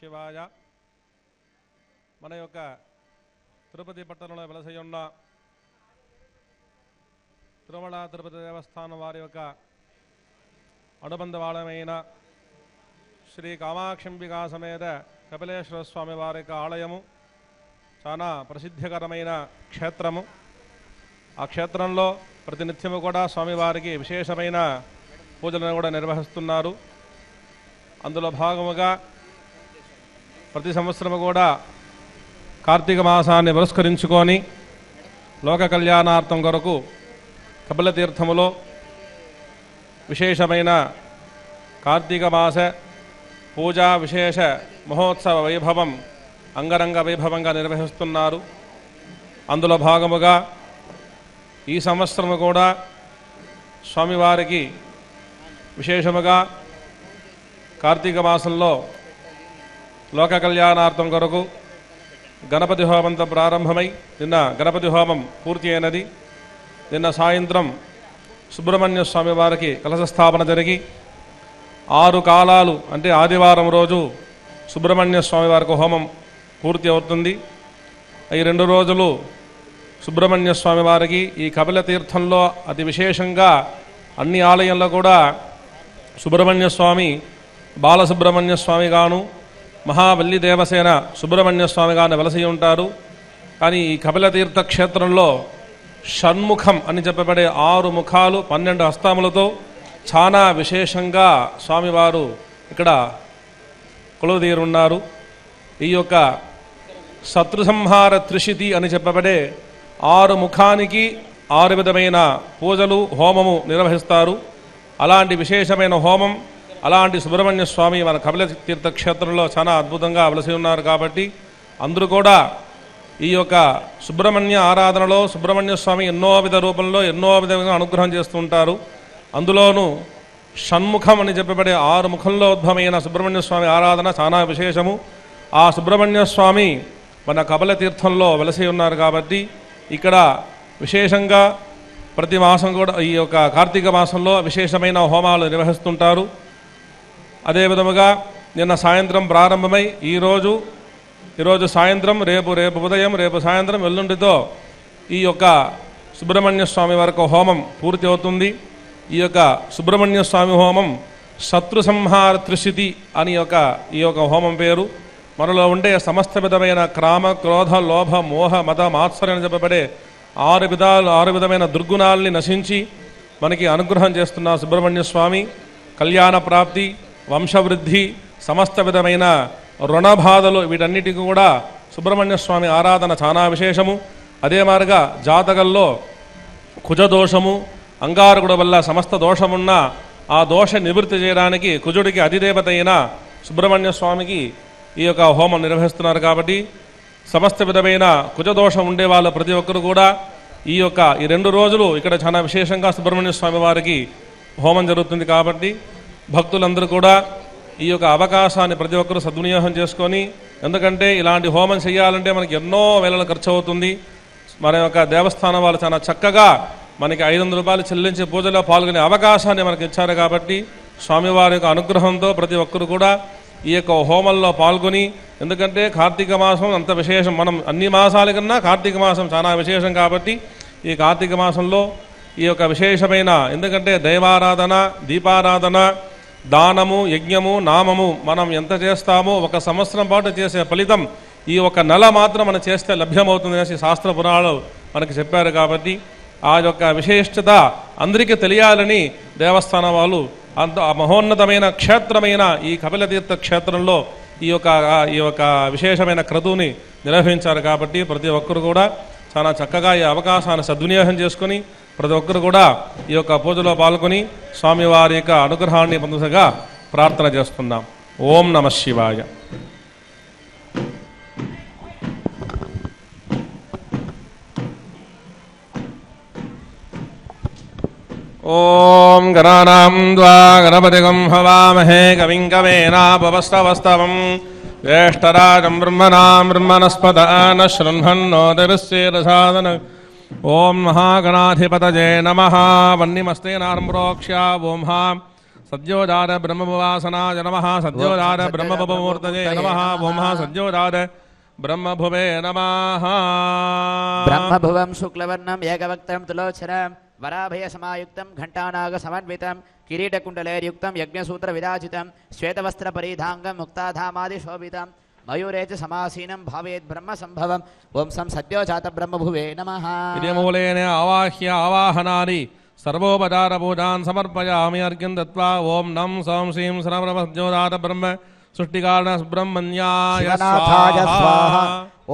శివాయ. మన యొక్క తిరుపతి పట్టణంలో వెలసి ఉన్న తిరుమల తిరుపతి దేవస్థానం వారి యొక్క అనుబంధవాళమైన శ్రీ కామాక్షంబికా సమేత కపిలేశ్వర స్వామి వారి యొక్క ఆలయము చాలా ప్రసిద్ధికరమైన క్షేత్రము. ఆ క్షేత్రంలో ప్రతినిత్యము కూడా స్వామివారికి విశేషమైన పూజలను కూడా నిర్వహిస్తున్నారు. అందులో భాగముగా ప్రతి సంవత్సరము కూడా కార్తీక మాసాన్ని పురస్కరించుకొని లోక కళ్యాణార్థం కొరకు కపిల తీర్థములో విశేషమైన కార్తీక మాస పూజా విశేష మహోత్సవ వైభవం అంగరంగ వైభవంగా నిర్వహిస్తున్నారు. అందులో భాగముగా ఈ సంవత్సరము కూడా స్వామివారికి విశేషముగా కార్తీక మాసంలో లోక కళ్యాణార్థం కొరకు గణపతి హోమంతో ప్రారంభమై నిన్న గణపతి హోమం పూర్తి అయినది. నిన్న సాయంత్రం సుబ్రహ్మణ్య స్వామి వారికి కలశ స్థాపన జరిగి 6 కాలాలు అంటే ఆదివారం రోజు సుబ్రహ్మణ్య స్వామి వారికి హోమం పూర్తి అవుతుంది. ఈ 2 రోజులు సుబ్రహ్మణ్య స్వామి వారికి ఈ కపిల తీర్థంలో అతి విశేషంగా అన్ని ఆలయంలో కూడా సుబ్రహ్మణ్య స్వామి బాలసుబ్రహ్మణ్య స్వామి గాను మహాబల్లి దేవసేన సుబ్రహ్మణ్య స్వామి గాను వెలసి ఉంటారు. కానీ ఈ కపిల తీర్థ క్షేత్రంలో షణ్ముఖం అని చెప్పబడే 6 ముఖాలు 12 హస్తములతో చాలా విశేషంగా స్వామివారు ఇక్కడ కొలువుదీరున్నారు. ఈ యొక్క శత్రు సంహార త్రిశితి అని చెప్పబడే 6 ముఖానికి 6 విధమైన పూజలు హోమము నిర్వహిస్తారు. అలాంటి విశేషమైన హోమం అలాంటి సుబ్రహ్మణ్య స్వామి మన కపిల తీర్థ క్షేత్రంలో చాలా అద్భుతంగా వెలసి ఉన్నారు. కాబట్టి అందరూ కూడా ఈ యొక్క సుబ్రహ్మణ్య ఆరాధనలో సుబ్రహ్మణ్య స్వామి ఎన్నో విధ రూపంలో ఎన్నో విధంగా అనుగ్రహం చేస్తూ ఉంటారు. అందులోనూ షణ్ముఖం అని చెప్పబడే 6 ముఖంలో ఉద్భవమైన సుబ్రహ్మణ్య స్వామి ఆరాధన చాలా విశేషము. ఆ సుబ్రహ్మణ్య స్వామి మన కపిల తీర్థంలో వెలసి ఉన్నారు. కాబట్టి ఇక్కడ విశేషంగా ప్రతి మాసం కూడా ఈ యొక్క కార్తీక మాసంలో విశేషమైన హోమాలు నిర్వహిస్తుంటారు. అదే విధముగా నిన్న సాయంత్రం ప్రారంభమై ఈరోజు సాయంత్రం రేపు ఉదయం రేపు సాయంత్రం ఎల్లుండితో ఈ యొక్క సుబ్రహ్మణ్య స్వామి వరకు హోమం పూర్తి అవుతుంది. ఈ యొక్క సుబ్రహ్మణ్య స్వామి హోమం శత్రు సంహార త్రిశితి అని ఈ యొక్క హోమం పేరు. మనలో ఉండే సమస్త విధమైన క్రామ క్రోధ లోభ మోహ మద మాత్సర్యం అని చెప్పబడే 6 విధమైన దుర్గుణాలని నశించి మనకి అనుగ్రహం చేస్తున్న సుబ్రహ్మణ్య స్వామి కళ్యాణ ప్రాప్తి వంశవృద్ధి సమస్త విధమైన రుణబాధలు వీటన్నిటికీ కూడా సుబ్రహ్మణ్య స్వామి ఆరాధన చాలా విశేషము. అదే మారుగా జాతకంలో కుజదోషము అంగారకుడు వల్ల సమస్త దోషమున్న ఆ దోష నివృత్తి చేయడానికి కుజుడికి అధిదేవత అయిన సుబ్రహ్మణ్య స్వామికి ఈ యొక్క హోమం నిర్వహిస్తున్నారు. కాబట్టి సమస్త విధమైన కుజదోషం ఉండే వాళ్ళు ప్రతి ఒక్కరు కూడా ఈ 2 రోజులు ఇక్కడ చాలా విశేషంగా సుబ్రహ్మణ్య స్వామి వారికి హోమం జరుగుతుంది. కాబట్టి భక్తులందరూ కూడా ఈ యొక్క అవకాశాన్ని ప్రతి ఒక్కరూ సద్వినియోగం చేసుకొని, ఎందుకంటే ఇలాంటి హోమం చేయాలంటే మనకి ఎన్నో వేల ఖర్చు అవుతుంది. మన యొక్క దేవస్థానం వాళ్ళు చాలా చక్కగా మనకి 500 రూపాయలు చెల్లించి పూజలో పాల్గొనే అవకాశాన్ని మనకి ఇచ్చారు. కాబట్టి స్వామివారి యొక్క అనుగ్రహంతో ప్రతి ఒక్కరు కూడా ఈ యొక్క హోమంలో పాల్గొని, ఎందుకంటే కార్తీక మాసం అంత విశేషం, మనం అన్ని మాసాల కన్నా కార్తీక మాసం చాలా విశేషం. కాబట్టి ఈ కార్తీక మాసంలో ఈ యొక్క విశేషమైన, ఎందుకంటే దైవారాధన దీపారాధన దానము యజ్ఞము నామము మనం ఎంత చేస్తామో 1 సంవత్సరం పాటు చేసే ఫలితం ఈ 1 నెల మాత్రం మనం చేస్తే లభ్యమవుతుంది అనేసి శాస్త్ర పురాణాలు మనకి చెప్పారు. కాబట్టి ఆ యొక్క విశేషత అందరికీ తెలియాలని దేవస్థానం వాళ్ళు అంత మహోన్నతమైన క్షేత్రమైన ఈ కపిల తీర్థ క్షేత్రంలో ఈ యొక్క విశేషమైన క్రతువుని నిర్వహించారు. కాబట్టి ప్రతి ఒక్కరు కూడా చాలా చక్కగా ఈ అవకాశాన్ని సద్వినియోగం చేసుకొని ప్రతి ఒక్కరు కూడా ఈ యొక్క పూజలో పాల్గొని స్వామివారి యొక్క అనుగ్రహాన్ని పొందుగా ప్రార్థన చేస్తున్నాం. ఓం నమః శివాయ. ఓం గణానాం త్వా గణపతిగం హవామహే కవిం కవేనాపవస్తవస్తవం జ్యేష్ఠరాజం బ్రహ్మణాం బ్రహ్మణస్పద న శృణ్వన్నోతిభిస్సేదసాదన. ఓం మహాగణాధిపతయే నమః. వన్నిమస్తేనార్మ్రోక్ష్య ఓం సద్యోజాత బ్రహ్మభువాసనాయ నమః సద్యోజాత బ్రహ్మభువమూర్తయే నమః ఓం సద్యోజాత బ్రహ్మభువే నమః. బ్రహ్మభువం శుక్లవర్ణం ఏకవక్త్రం తులోచరం వరాభయ సమాయుక్తం ఘంటానాగ సమన్వితం కిరీటకుండలైర్యుక్తం యజ్ఞసూత్ర విరాజితం శ్వేతవస్త్ర పరిధాంగం ముక్తాధామాది శోభితం మయూరే చ సమాసీనం భావేద్ బ్రహ్మ సంభవం. ఓం సం సద్యోజాత బ్రహ్మభువే నమః. ఇదే మూలేన ఆవాహ్య ఆవాహనాని సర్వోపచార పూజాన్ సమర్పయామి అర్ఘ్యం దత్వా ఓం నం సోం శ్రీం సద్యోజాత బ్రహ్మ సృష్టికారణ సుబ్రహ్మణ్యాయ స్వాహా.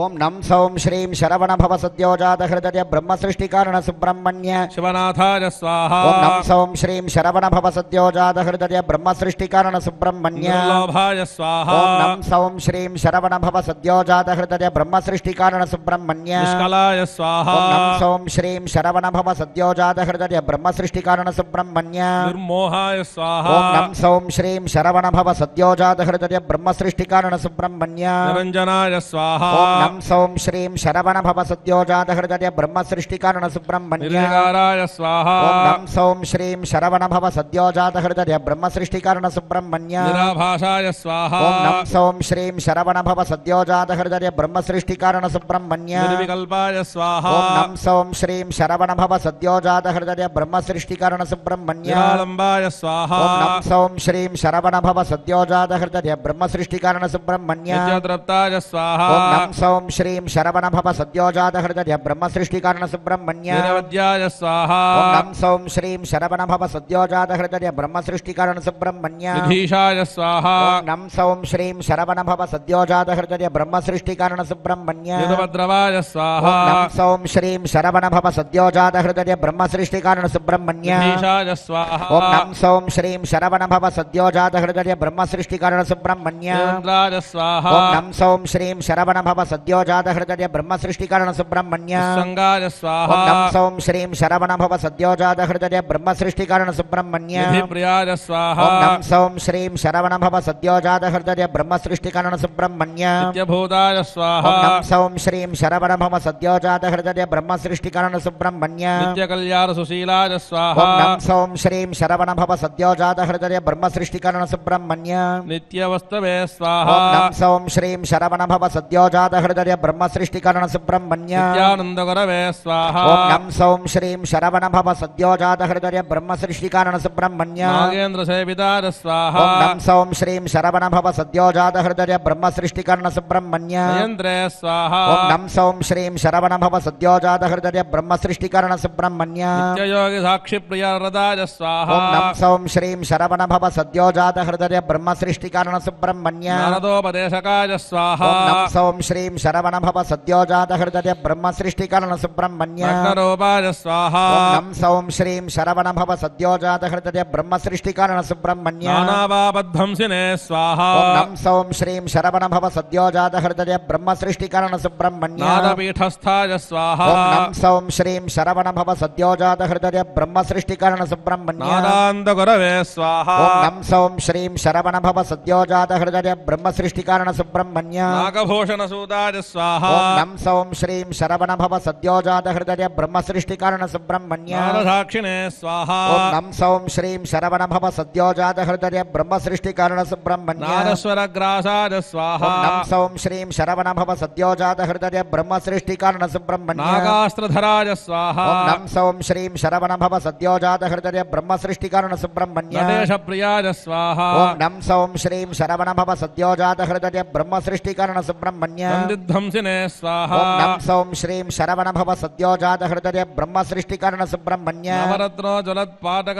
ఓం నం సౌం శ్రీం శరవణ భవ సద్యోజాత హృదయ బ్రహ్మ సృష్టికారణ సుబ్రహ్మణ్య శివనాథాయ స్వాహా. ఓం నం సౌం శ్రీం శరవణ భవ సద్యోజాత హృదయ బ్రహ్మ సృష్టికారణ సుబ్రహ్మణ్య నిర్లోభాయ స్వాహా. ఓం నం సౌం శ్రీం శరవణ భవ సద్యోజాత హృదయ బ్రహ్మ సృష్టికారణ సుబ్రహ్మణ్య నిష్కలాయ స్వాహా. ఓం నం సౌం శ్రీం శరవణ భవ సద్యోజాత హృదయ బ్రహ్మ సృష్టికారణ సుబ్రహ్మణ్య నిర్మోహాయ స్వాహా. ఓం నం సౌం శ్రీం శరవణ భవ సద్యోజాత హృదయ బ్రహ్మ సృష్టికారణ సుబ్రహ్మణ్య నిరంజనాయ స్వాహా. నం సౌం శ్రీం శరవణ భవ సద్యోజాత హృదయ బ్రహ్మ సృష్టికారణ సుబ్రహ్మణ్య నిర్వికారాయ స్వాహా. ఓం నం సౌం శ్రీం శరవణ భవ సద్యోజాత హృదయ బ్రహ్మ సృష్టికారణ సుబ్రహ్మణ్య నిరాభాషాయ స్వాహా. ఓం నం సౌం శ్రీం శరవణ భవ సద్యోజాత హృదయ బ్రహ్మ సృష్టికారణ సుబ్రహ్మణ్య నిర్వికల్పాయ స్వాహా. ఓం నం సౌం శ్రీం శరవణ భవ సద్యోజాత హృదయ బ్రహ్మ సృష్టికారణ సుబ్రహ్మణ్య నిరాలంబాయ స్వాహా. ఓం నం సౌం శ్రీం శరవణ భవ సద్యోజాత హృదయ బ్రహ్మ సృష్టికారణ సుబ్రహ్మణ్య నిత్యతృప్తాయ స్వాహా. ఓం నం సౌం శ్రీం శరవణ భవ సద్యోజాత హృదయ బ్రహ్మ సృష్టికారణ సుబ్రహ్మణ్య నిరవధ్యాయ స్వాహా. ఓం నం సౌం శ్రీం శరవణ భవ సద్యోజాత హృదయ బ్రహ్మ సృష్టికారణ సుబ్రహ్మణ్య నిధీషాయ స్వాహా. ఓం నం సౌం శ్రీం శరవణ భవ సద్యోజాత హృదయ బ్రహ్మ సృష్టికారణ సుబ్రహ్మణ్య నిరుపద్రవాయ స్వాహా. ఓం నం సౌం శ్రీం శరవణ భవ సద్యోజాత హృదయ బ్రహ్మ సృష్టికారణ సుబ్రహ్మణ్య నిధీషాయ స్వాహా. ఓం నం సౌం శ్రీం శరవణ భవ సద్యోజాత హృదయ బ్రహ్మ సృష్టికారణ సుబ్రహ్మణ్య నిరంద్రాయ స్వాహా. ఓం నం సౌం శ్రీం శరవణ భవ సద్యోజాత హృదయ బ్రహ్మ సృష్టికారణ సుబ్రహ్మణ్య సంగాయ స్వాహా. ఓం నం సౌం శ్రీం శరవణ భవ సద్యోజాత హృదయ బ్రహ్మ సృష్టికారణ సుబ్రహ్మణ్య నిధిప్రియాయ స్వాహా. ఓం నం సౌం శ్రీం శరవణ భవ సద్యోజాత హృదయ బ్రహ్మ సృష్టికారణ సుబ్రహ్మణ్య నిత్యభూతాయ స్వాహా. ఓం నం సౌం శ్రీం శరవణ భవ సద్యోజాత హృదయ బ్రహ్మ సృష్టికారణ సుబ్రహ్మణ్య నిత్యకల్యాణ సుశీలాయ స్వాహా. ఓం నం సౌం శ్రీం శరవణ భవ సద్యోజాత హృదయ బ్రహ్మ సృష్టికారణ సుబ్రహ్మణ్య నిత్యవస్తవే ఓం స్వాహా. నం సౌం శ్రీం శరవణ భవ సద్యోజాత హృదయ బ్రహ్మ సృష్టికారణ సుబ్రహ్మణ్య నిత్యానందగురవే స్వాహా. ఓం నం సౌం శ్రీం శరవణ భవ సద్యోజాత హృదయ బ్రహ్మ సృష్టికారణ సుబ్రహ్మణ్య నాగేంద్ర సేవితాయ స్వాహా. ఓం నం సౌం శ్రీం శరవణ భవ సద్యోజాత హృదయ బ్రహ్మ సృష్టికారణ సుబ్రహ్మణ్య నయంద్రే స్వాహా. ఓం నం సౌం శ్రీం శరవణ భవ సద్యోజాత హృదయ బ్రహ్మ సృష్టికారణ సుబ్రహ్మణ్య నిత్యయోగి సాక్షి ప్రియరదాయ స్వాహా. ఓం నం సౌం శ్రీం శరవణ భవ సద్యోజాత హృదయ బ్రహ్మ సృష్టికారణ సుబ్రహ్మణ్య నారదోపదేశకాయ స్వాహా. ఓం నం సౌం శ్రీం శరవణ భవ సద్యోజాత హృదయ బ్రహ్మ సృష్టికారణ సుబ్రహ్మణ్య నగ్నరూపాయ స్వాహా. ఓం నం సౌం శ్రీం శరవణ భవ సద్యోజాత హృదయ బ్రహ్మ సృష్టికారణ సుబ్రహ్మణ్య నానావాబద్ధంసినే స్వాహా. ఓం నం సౌం శ్రీం శరవణ భవ సద్యోజాత హృదయ బ్రహ్మ సృష్టికారణ సుబ్రహ్మణ్య నాదపీఠస్థాయ స్వాహా. ఓం నం సౌం శ్రీం శరవణ భవ సద్యోజాత హృదయ బ్రహ్మ సృష్టికారణ సుబ్రహ్మణ్య నాదాంతగురవే స్వాహా. ఓం నం సౌం శ్రీం శరవణ భవ సద్యోజాత హృదయ బ్రహ్మ సృష్టికారణ సుబ్రహ్మణ్య నాగభూషణ సూదాయ స్వాహా. ఓం నం సౌం శ్రీం శరవణ భవ సద్యోజాత హృదయ బ్రహ్మ సృష్టికారణ సుబ్రహ్మణ్య నారసాక్షిణే స్వాహా. ఓం నం సౌం శ్రీం శరవణ భవ సద్యోజాత హృదయ బ్రహ్మ సృష్టికారణ సుబ్రహ్మణ్య నారస్వరగ్రాసాయ స్వాహా. ఓం నం సౌం శ్రీం శరవణ భవ సద్యోజాత హృదయ బ్రహ్మ సృష్టికారణ సుబ్రహ్మణ్య నాగాస్త్రధరాయ స్వాహా. ఓం నం సౌం శ్రీం శరవణ భవ సద్యోజాత హృదయ బ్రహ్మ సృష్టికారణ సుబ్రహ్మణ్య నటేశ ప్రియాయ స్వాహా. ఓం నం సౌం శ్రీం శరవణ భవ సద్యోజాత హృదయ బ్రహ్మ సృష్టికారణ సుబ్రహ్మణ్య నందిధ్వంసినే స్వాహా. ఓం నం సౌం శ్రీం శరవణ భవ సద్యోజాత హృదయ బ్రహ్మ సృష్టికారణ సుబ్రహ్మణ్య నవరత్నోజ్వలత్పాటక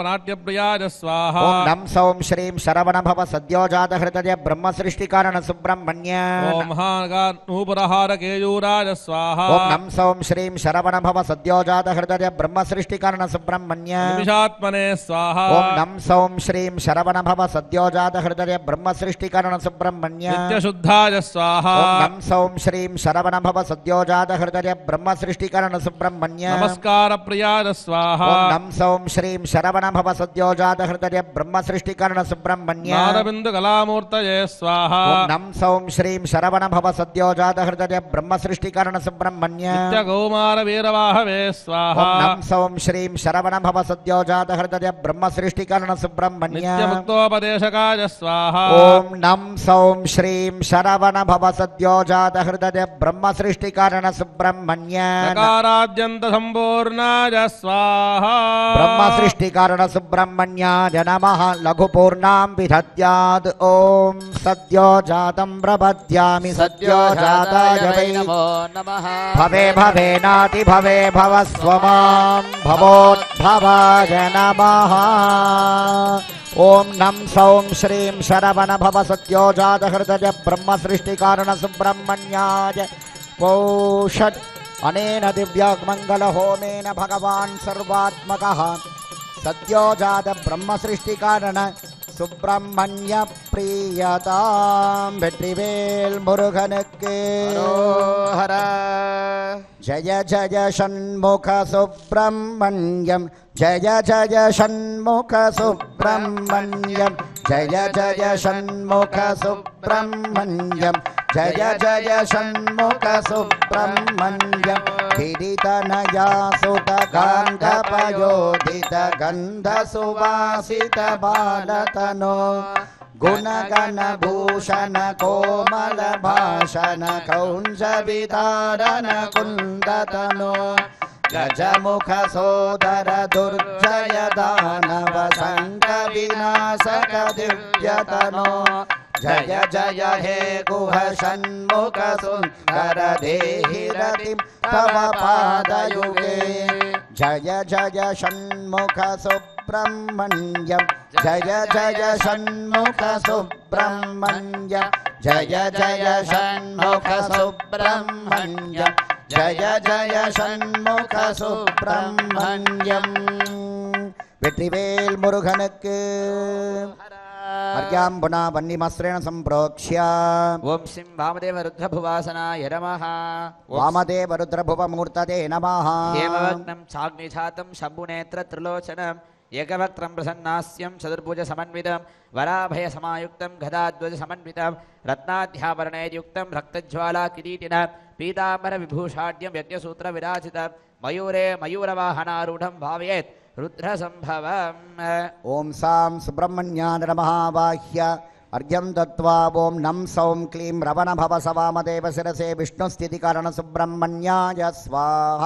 నాట్యప్రియాయ స్వాహా. ఓం నం సౌం శ్రీం శరవణ భవ సద్యోజాత హృదయ బ్రహ్మ సృష్టికారణ సుబ్రహ్మణ్య ఓం నూపురహార కేయూరాయ స్వాహా. ఓం నం సౌం శ్రీం శరవణ భవ సద్యోజాత హృదయ బ్రహ్మ సృష్టికారణ సుబ్రహ్మణ్య నిమిషాత్మనే స్వాహా. ఓం నం సౌం శ్రీం శరవణ భవ సద్యోజాత హృదయ బ్రహ్మ సృష్టికారణ సుబ్రహ్మణ్య నిత్యశుద్ధాయ స్వాహా. ఓం నం సౌం శ్రీం శరవణభవ సద్యోజాత హృదయ బ్రహ్మ సృష్టికరణ సుబ్రహ్మణ్య నమస్కార ప్రియాయ స్వాహ నం సౌం శ్రీం శరవణభవ సద్యోజాత హృదయ బ్రహ్మ సృష్టికరణ సుబ్రహ్మణ్య నారబిందు కళామూర్తయే స్వాహ నం సౌం శ్రీం శరవణభవ సద్యోజాత హృదయ బ్రహ్మ సృష్టికరణ సుబ్రహ్మణ్య నిత్య గౌమార వీరవాహవే స్వాహ నం సౌం శ్రీం శరవణభవ సద్యోజాత హృదయ బ్రహ్మ సృష్టికరణ సుబ్రహ్మణ్య నిత్య ముక్తోపదేశకాయ స్వాహ ఓం నం సౌం శ్రీం శరవణభవ సద్యోజాత హృదయ బ్రహ్మ సృష్టికరణ సుబ్రహ్మణ్య నకారాద్యంత సంపూర్ణాయ స్వాహ బ్రహ్మ సృష్టికరణ సుబ్రహ్మణ్యాయ నమః లఘుపూర్ణాం విధత్యాద్ ఓం సద్యోజాతం ప్రపద్యామి సద్యోజాతాయ వై నమో నమః భవే భవేనాతి భవే భవస్వమాం భవోద్భవాయ నమః ఓం నం సౌం శ్రీం శరవణభవ సద్యోజాత హృదయ బ్రహ్మ సృష్టికారణ సుబ్రహ్మణ్యాయ పౌషట్ అనేన దివ్యమంగళ హోమేన భగవాన్ సర్వాత్మకః సద్యోజాత బ్రహ్మ సృష్టికారణ సుబ్రహ్మణ్య ప్రియతాం వెట్రివేల్ మురుగనుక్కు హర జయ జయ షణ్ముఖ సుబ్రహ్మణ్యం జయ జయ షణ్ముఖ సుబ్రహ్మణ్యం జయ జయ షణ్ముఖ సుబ్రహ్మణ్యం జయ జయ షణ్ముఖ సుబ్రహ్మణ్యం కిరీటనయా సుత గాంగపయోధిత గంధ సువాసిత బాలతనో గుణగణ భూషణ కోమల భాషణ కౌంజ విధారణ కుందతనో గజముఖ సోదర దుర్జయ దానవ సంగ వినాశక దివ్యతనో జయ జయ హే గుహ షణ్ముఖ సుందర దేహి రతిం తవ పాదయుగే జయ జయ షణ్ముఖ సుబ్రహ్మణ్యం జయ జయ షణ్ముఖ సుబ్రహ్మణ్యం జయ జయ షణ్ముఖ సుబ్రహ్మణ్యం జయ జయ షణ్ముఖ సుబ్రహ్మణ్యం వెట్రివేల్ మురుగనుక్కు అర్ఘ్యాంబునా వన్నిమస్రేణ సంప్రోక్ష్య ఓం శ్రీం వామదేవ రుద్రభువాసనాయ నమః వామదేవ రుద్రభువమూర్తతే నమః హేమవగ్నం చాగ్నిఛాతం శంభునేత్ర త్రిలోచనం ఏకవక్త్రం ప్రసన్నాస్యం చతుర్భుజ సమన్వితం వరాభయ సమాయుక్తం గదాధ్వజ సమన్వితం రత్నాధ్యాభరణైర్యుక్తం రక్తజ్వాలా కిరీటిన పీతాంబర విభూషాఢ్యం యజ్ఞసూత్ర విరాజితం మయూరే మయూరవాహనారూఢం భావయేత్ రుద్ర సంభవం ఓం సాం సుబ్రహ్మణ్యాయ నమః బాహ్య అర్ఘ్యం దత్వా ఓం నం సౌం క్లీం రవణభవ సవామదేవ శిరసే విష్ణుస్థితికరణ సుబ్రహ్మణ్యాయ స్వాహ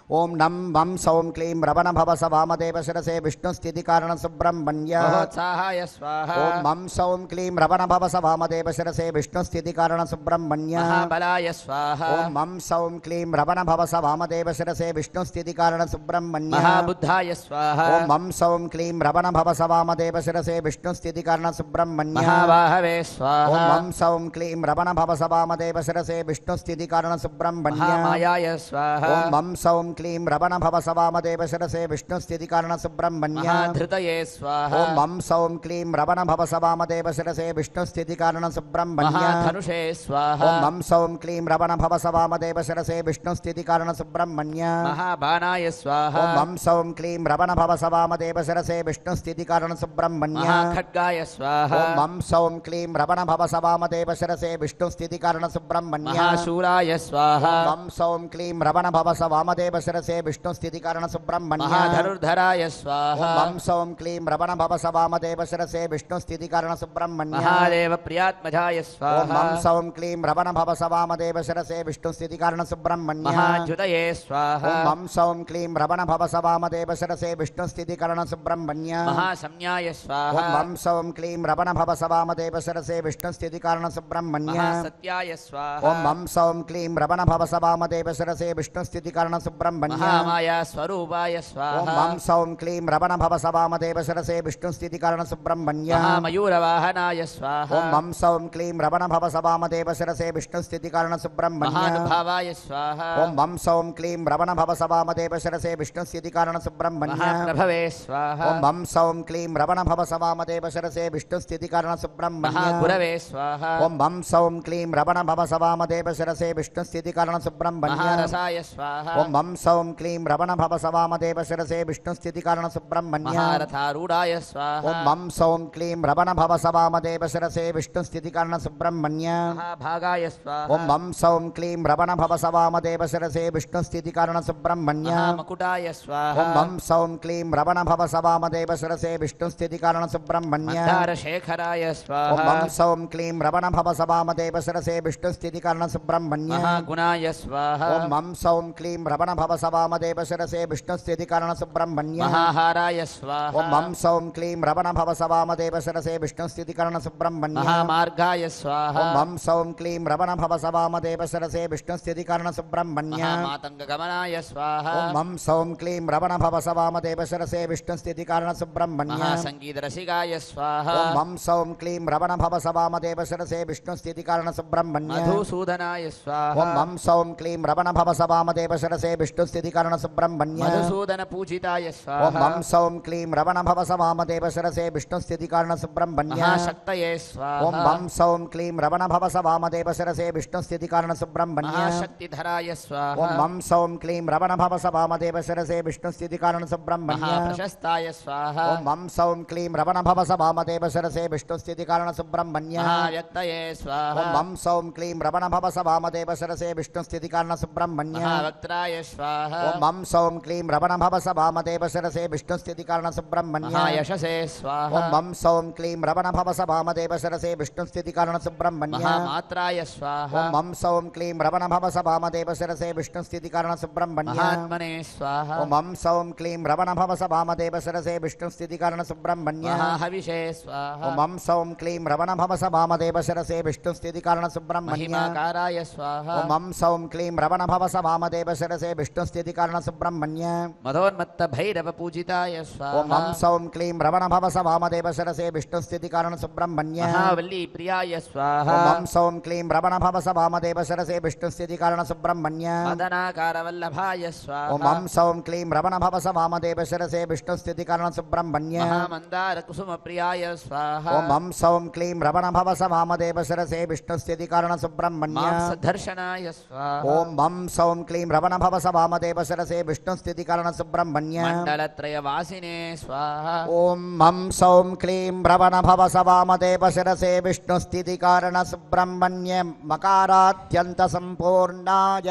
ఓం నం వం సౌం క్లీం రవణభవ సవామదేవ శిరసే విష్ణుస్థితికరణ సుబ్రహ్మణ్య మహోత్సాహాయ స్వాహ ఓం మం సౌం క్లీం రవణభవ సవామదేవ శిరసే విష్ణుస్థితికరణ సుబ్రహ్మణ్య మహాబలాయ స్వాహ ఓం మం సౌం క్లీం రవణభవ సవామదేవ శిరసే విష్ణుస్థితికరణ సుబ్రహ్మణ్య మహాబుద్ధాయ స్వాహ ఓం మం సౌం క్లీం రవణభవ సవామదేవ శిరసే విష్ణుస్థితికరణ సుబ్రహ్మణ్య మహాబాహవే స్వాహ ఓం మం సౌం క్లీం రవణభవ సవామదేవ శిరసే విష్ణుస్థితికరణ సుబ్రహ్మణ్య మహామాయాయ స్వాహ ఓం మం సౌం క్లీం రవణభవ సవామదేవ శిరసే విష్ణుస్థితికరణ సుబ్రహ్మణ్య మహాధృతయే స్వాహ ఓం మం సౌం క్లీం రవణభవ సవామదేవ శిరసే విష్ణుస్థితికరణ సుబ్రహ్మణ్య మహాధనుషే స్వాహ ఓం మం సౌం క్లీం రవణభవ సవామదేవ శిరసే విష్ణుస్థితికరణ సుబ్రహ్మణ్య మహాబాణాయ స్వాహ ఓం మం సౌం క్లీం రవణభవ సవామదేవ శిరసే విష్ణుస్థితికరణ సుబ్రహ్మణ్య మహాఖడ్గాయ స్వాహ ఓం మం సౌం క్లీం రవణభవ సవామదేవ శిరసే విష్ణుస్థితికరణ సుబ్రహ్మణ్య మహాశూలాయ స్వాహ ఓం సౌం క్లీం రవణభవ సవామదేవ శిరసే విష్ణుస్థితికరణ సుబ్రహ్మణ్య మహాధనుర్ధరాయ స్వాహ ఓం సౌం క్లీం రవణభవ సవామదేవ శిరసే విష్ణుస్థితికరణ సుబ్రహ్మణ్య మహాదేవ ప్రియాత్మజాయ స్వాహ ఓం మం సౌం క్లీం రవణభవ సవామదేవ శిరసే విష్ణుస్థితికరణ సుబ్రహ్మణ్య మహాచ్యుతయే స్వాహ ఓం మం సౌం క్లీం రవణభవ సవామదేవ శిరసే విష్ణుస్థితికరణ సుబ్రహ్మణ్య మహాసంజ్ఞాయ స్వాహ ఓం మం సౌం క్లీం రవణభవ సవామదేవ శిరసే విష్ణుస్థితికరణ సుబ్రహ్మణ్య మహాసత్యాయ స్వాహ ఓం మం సౌం క్లీం రవణభవ సవామదేవ శిరసే విష్ణుస్థితికరణ సుబ్రహ్మణ్య సుబ్రహ్మణ్య महामाया स्वरूपाय ఓం स्वाहा మం సౌం క్లీం రవణ భవ సవామదేవ శిరసే విష్ణు స్థితి కారణ సుబ్రహ్మణ్య महामयूरवाहनाय स्वाहा ఓం మం సౌం క్లీం రవణ భవ సవామదేవ శిరసే విష్ణు స్థితి కారణ సుబ్రహ్మణ్య महानुभावाय स्वाहा ఓం మం సౌం క్లీం రవణ భవ సవామదేవ శిరసే విష్ణు స్థితి కారణ సుబ్రహ్మణ్య महाप्रभवे स्वाहा ఓం మం సౌం క్లీం రవణ భవ సవామదేవ శిరసే విష్ణు స్థితి కారణ సుబ్రహ్మణ్య महागुरवे स्वाहा ఓం మం సౌం క్లీం రవణ భవ సవామదేవ శిరసే విష్ణు స్థితి కారణ సుబ్రహ్మణ్య महारसाय स्वाहा ఓం మం సౌం క్లీం రవణ భవ సవామదేవ శిరసే విష్ణు స్థితి కారణ సుబ్రహ్మణ్య महारथारूढाय स्वाहा ఓం మం సౌం క్లీం రవణ భవ సవామదేవ శిరసే విష్ణు స్థితి కారణ సుబ్రహ్మణ్య महाभागाय स्वाहा ఓం మం సౌం క్లీం రవణ భవ సవామదేవ శిరసే విష్ణు స్థితి కారణ సుబ్రహ్మణ్య महामकुटाय ఓం स्वाहा మం సౌం క్లీం రవణ భవ సవామదేవ శిరసే విష్ణు స్థితి కారణ సుబ్రహ్మణ్య मन्दारशेखराय ఓం स्वाहा మం సౌం క్లీం రవణ భవ సవామదేవ శిరసే విష్ణు స్థితి కారణ సుబ్రహ్మణ్య महागुणाय स्वाहा ఓం మం సౌం క్లీం రవణ భవ సవామదేవ శిరసే విష్ణు స్థితి కారణ సుబ్రహ్మణ్య महाहाराय ఓం स्वाहा మం సౌం క్లీం రవణ భవ సవామదేవ శిరసే విష్ణు స్థితి కారణ సుబ్రహ్మణ్య महामार्गाय ఓం स्वाहा మం సౌం క్లీం రవణ భవ సవామదేవ శిరసే విష్ణు స్థితి కారణ సుబ్రహ్మణ్య महामातङ्गगमनाय स्वाहा ఓం మం సౌం క్లీం రవణ భవ సవామదేవ శిరసే విష్ణు స్థితి కారణ సుబ్రహ్మణ్య महासङ्गीतरसिकाय स्वाहा ఓం మం సౌం క్లీం రవణ భవ సవామదేవ శిరసే విష్ణు స్థితి కారణ సుబ్రహ్మణ్య मधुसूदनाय ఓం स्वाहा మం సౌం క్లీం రవణ భవ సవామదేవ శిరసే విష్ణు స్థితి కారణ సుబ్రహ్మణ్య मधुसूदनपूजिताय ఓం स्वाहा మం సౌం క్లీం రవణ భవ సవామదేవ శిరసే విష్ణు స్థితి కారణ సుబ్రహ్మణ్య महाशक्तये ఓం स्वाहा మం సౌం క్లీం రవణ భవ సవామదేవ శిరసే విష్ణు స్థితి కారణ సుబ్రహ్మణ్య महाशक्तिधराय ఓం स्वाहा మం సౌం క్లీం రవణ భవ సవామదేవ శిరసే విష్ణు స్థితి కారణ సుబ్రహ్మణ్య महाप्रशस्ताय स्वाहा ఓం మం సౌం క్లీం రవణ భవ సవామదేవ శిరసే విష్ణు స్థితి కారణ సుబ్రహ్మణ్య महाव्यक्तये ఓం स्वाहा మం సౌం క్లీం రవణ భవ సవామదేవ శిరసే విష్ణు స్థితి కారణ సుబ్రహ్మణ్య महावक्त्राय स्वाहा ఓం మం సౌం క్లీం రవణ భవ సవామదేవ శిరసే విష్ణు స్థితి కారణ సుబ్రహ్మణ్య महायशसे ఓం स्वाहा మం సౌం క్లీం రవణ భవ సవామదేవ శిరసే విష్ణు స్థితి కారణ సుబ్రహ్మణ్య महामात्राय ఓం स्वाहा మం సౌం క్లీం రవణ భవ సవామదేవ శిరసే విష్ణు స్థితి కారణ సుబ్రహ్మణ్య महात्मने स्वाहा ఓం మం సౌం క్లీం రవణ భవ సవామదేవ శిరసే విష్ణు స్థితి కారణ సుబ్రహ్మణ్య महाहविषे स्वाहा ఓం మం సౌం క్లీం రవణ భవ సవామదేవ శిరసే విష్ణు స్థితి కారణ సుబ్రహ్మణ్య महिमाकाराय स्वाहा ఓం మం సౌం క్లీం రవణ భవ సవామదేవ శిరసే విష్ణు స్థితి కారణ సుబ్రహ్మణ్య मदोन्मत्त भैरव पूजिताय ఓం स्वाहा మం సౌం క్లీం రవణ భవ సవామదేవ శిరసే విష్ణు స్థితి కారణ సుబ్రహ్మణ్య महावल्ली प्रियाय ఓం स्वाहा మం సౌం క్లీం రవణ భవ సవామదేవ శిరసే విష్ణు స్థితి కారణ సుబ్రహ్మణ్య मदनाकारवल्लभाय ఓం स्वाहा మం సౌం క్లీం రవణ భవ సవామదేవ శిరసే విష్ణు స్థితి కారణ సుబ్రహ్మణ్య महामन्दार कुसुम प्रियाय स्वाहा ఓం మం సౌం క్లీం రవణ భవ సవామదేవ శిరసే విష్ణు స్థితి కారణ సుబ్రహ్మణ్య मांसदर्शनाय स्वाहा ఓం మం సౌం క్లీం రవణ భవ సవామదేవ శిరసే విష్ణు స్థితి కారణ సుబ్రహ్మణ్య मण्डलत्रयवासिने स्वाहा ఓం మం సౌం క్లీం రవణ భవ సవామదేవ శిరసే విష్ణు స్థితి కారణ సుబ్రహ్మణ్య మకారాత్యంత సంపూర్ణాయ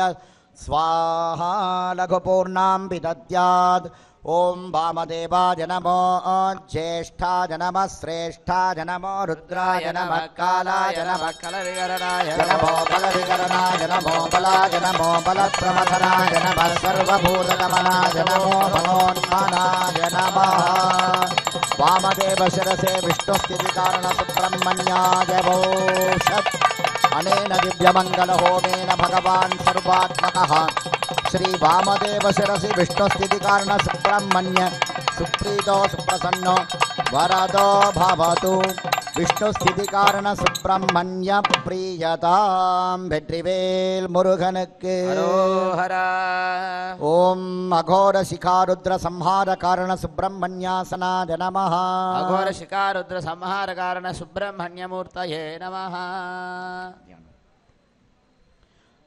స్వాహా లఘుపూర్ణాం విదద్యాద్ ఓం వామదేవాయ నమో జ్యేష్ఠాయ నమ శ్రేష్ఠాయ నమో రుద్రాయ నమ కాలాయ నమ कलविकरणाय నమో బలవికరణాయ నమో బలాయ నమో బలప్రమథనాయ నమ సర్వభూతగమనాయ నమో భగవన్మానాయ నమ వామదేవ శిరసే విష్ణుస్థితి కారణ సుబ్రహ్మణ్యాయ భూషత్ అనేన దివ్యమంగళ హోమేన భగవాన్ సర్వాత్మకః శ్రీ వామదేవ శిరసి విష్ణుస్థితి కారణ సుబ్రహ్మణ్య సుప్రీతో సుప్రసన్నో వరదో భవతు விஷ்ணுஸ்திதி காரண சுப்பிரமணிய பிரியதாம் வெற்றிவேல் முருகனுக்கு हरोहरा ஓம் அகோர சிகாருத்ர சம்ஹார காரண சுப்பிரமணியாசனாய நமஹ अघोर शिकारुद्र संहार कारण सुब्रह्मण्यमूर्तये नमः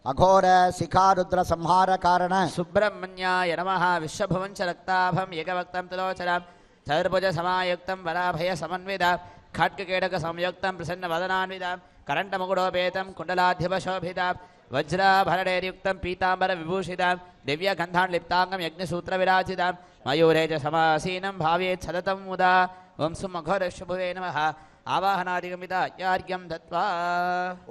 அகோர சிகாருத்ர சம்ஹார காரண सुब्रह्मण्याय नमः विश्वभुवञ्च रक्ताभं एकवक्तं तुलोचरां चतुर्भुज समायुक्तं वराभय समन्विता खड्गकेटक संयुक्तं प्रसन्नवदनान्वितां करण्डमुकुटोपेतं कुण्डलाध्यपशोभितां वज्राभरणैर्युक्तं पीताम्बरविभूषितां दिव्यगन्धान्लिप्ताङ्गं यज्ञसूत्रविराजितां मयूरे च समासीनं भावेत् सततं मुदा वंशुमघोरशुभुवे नमः आवाहनादिगमिदार्घ्यं दत्त्वा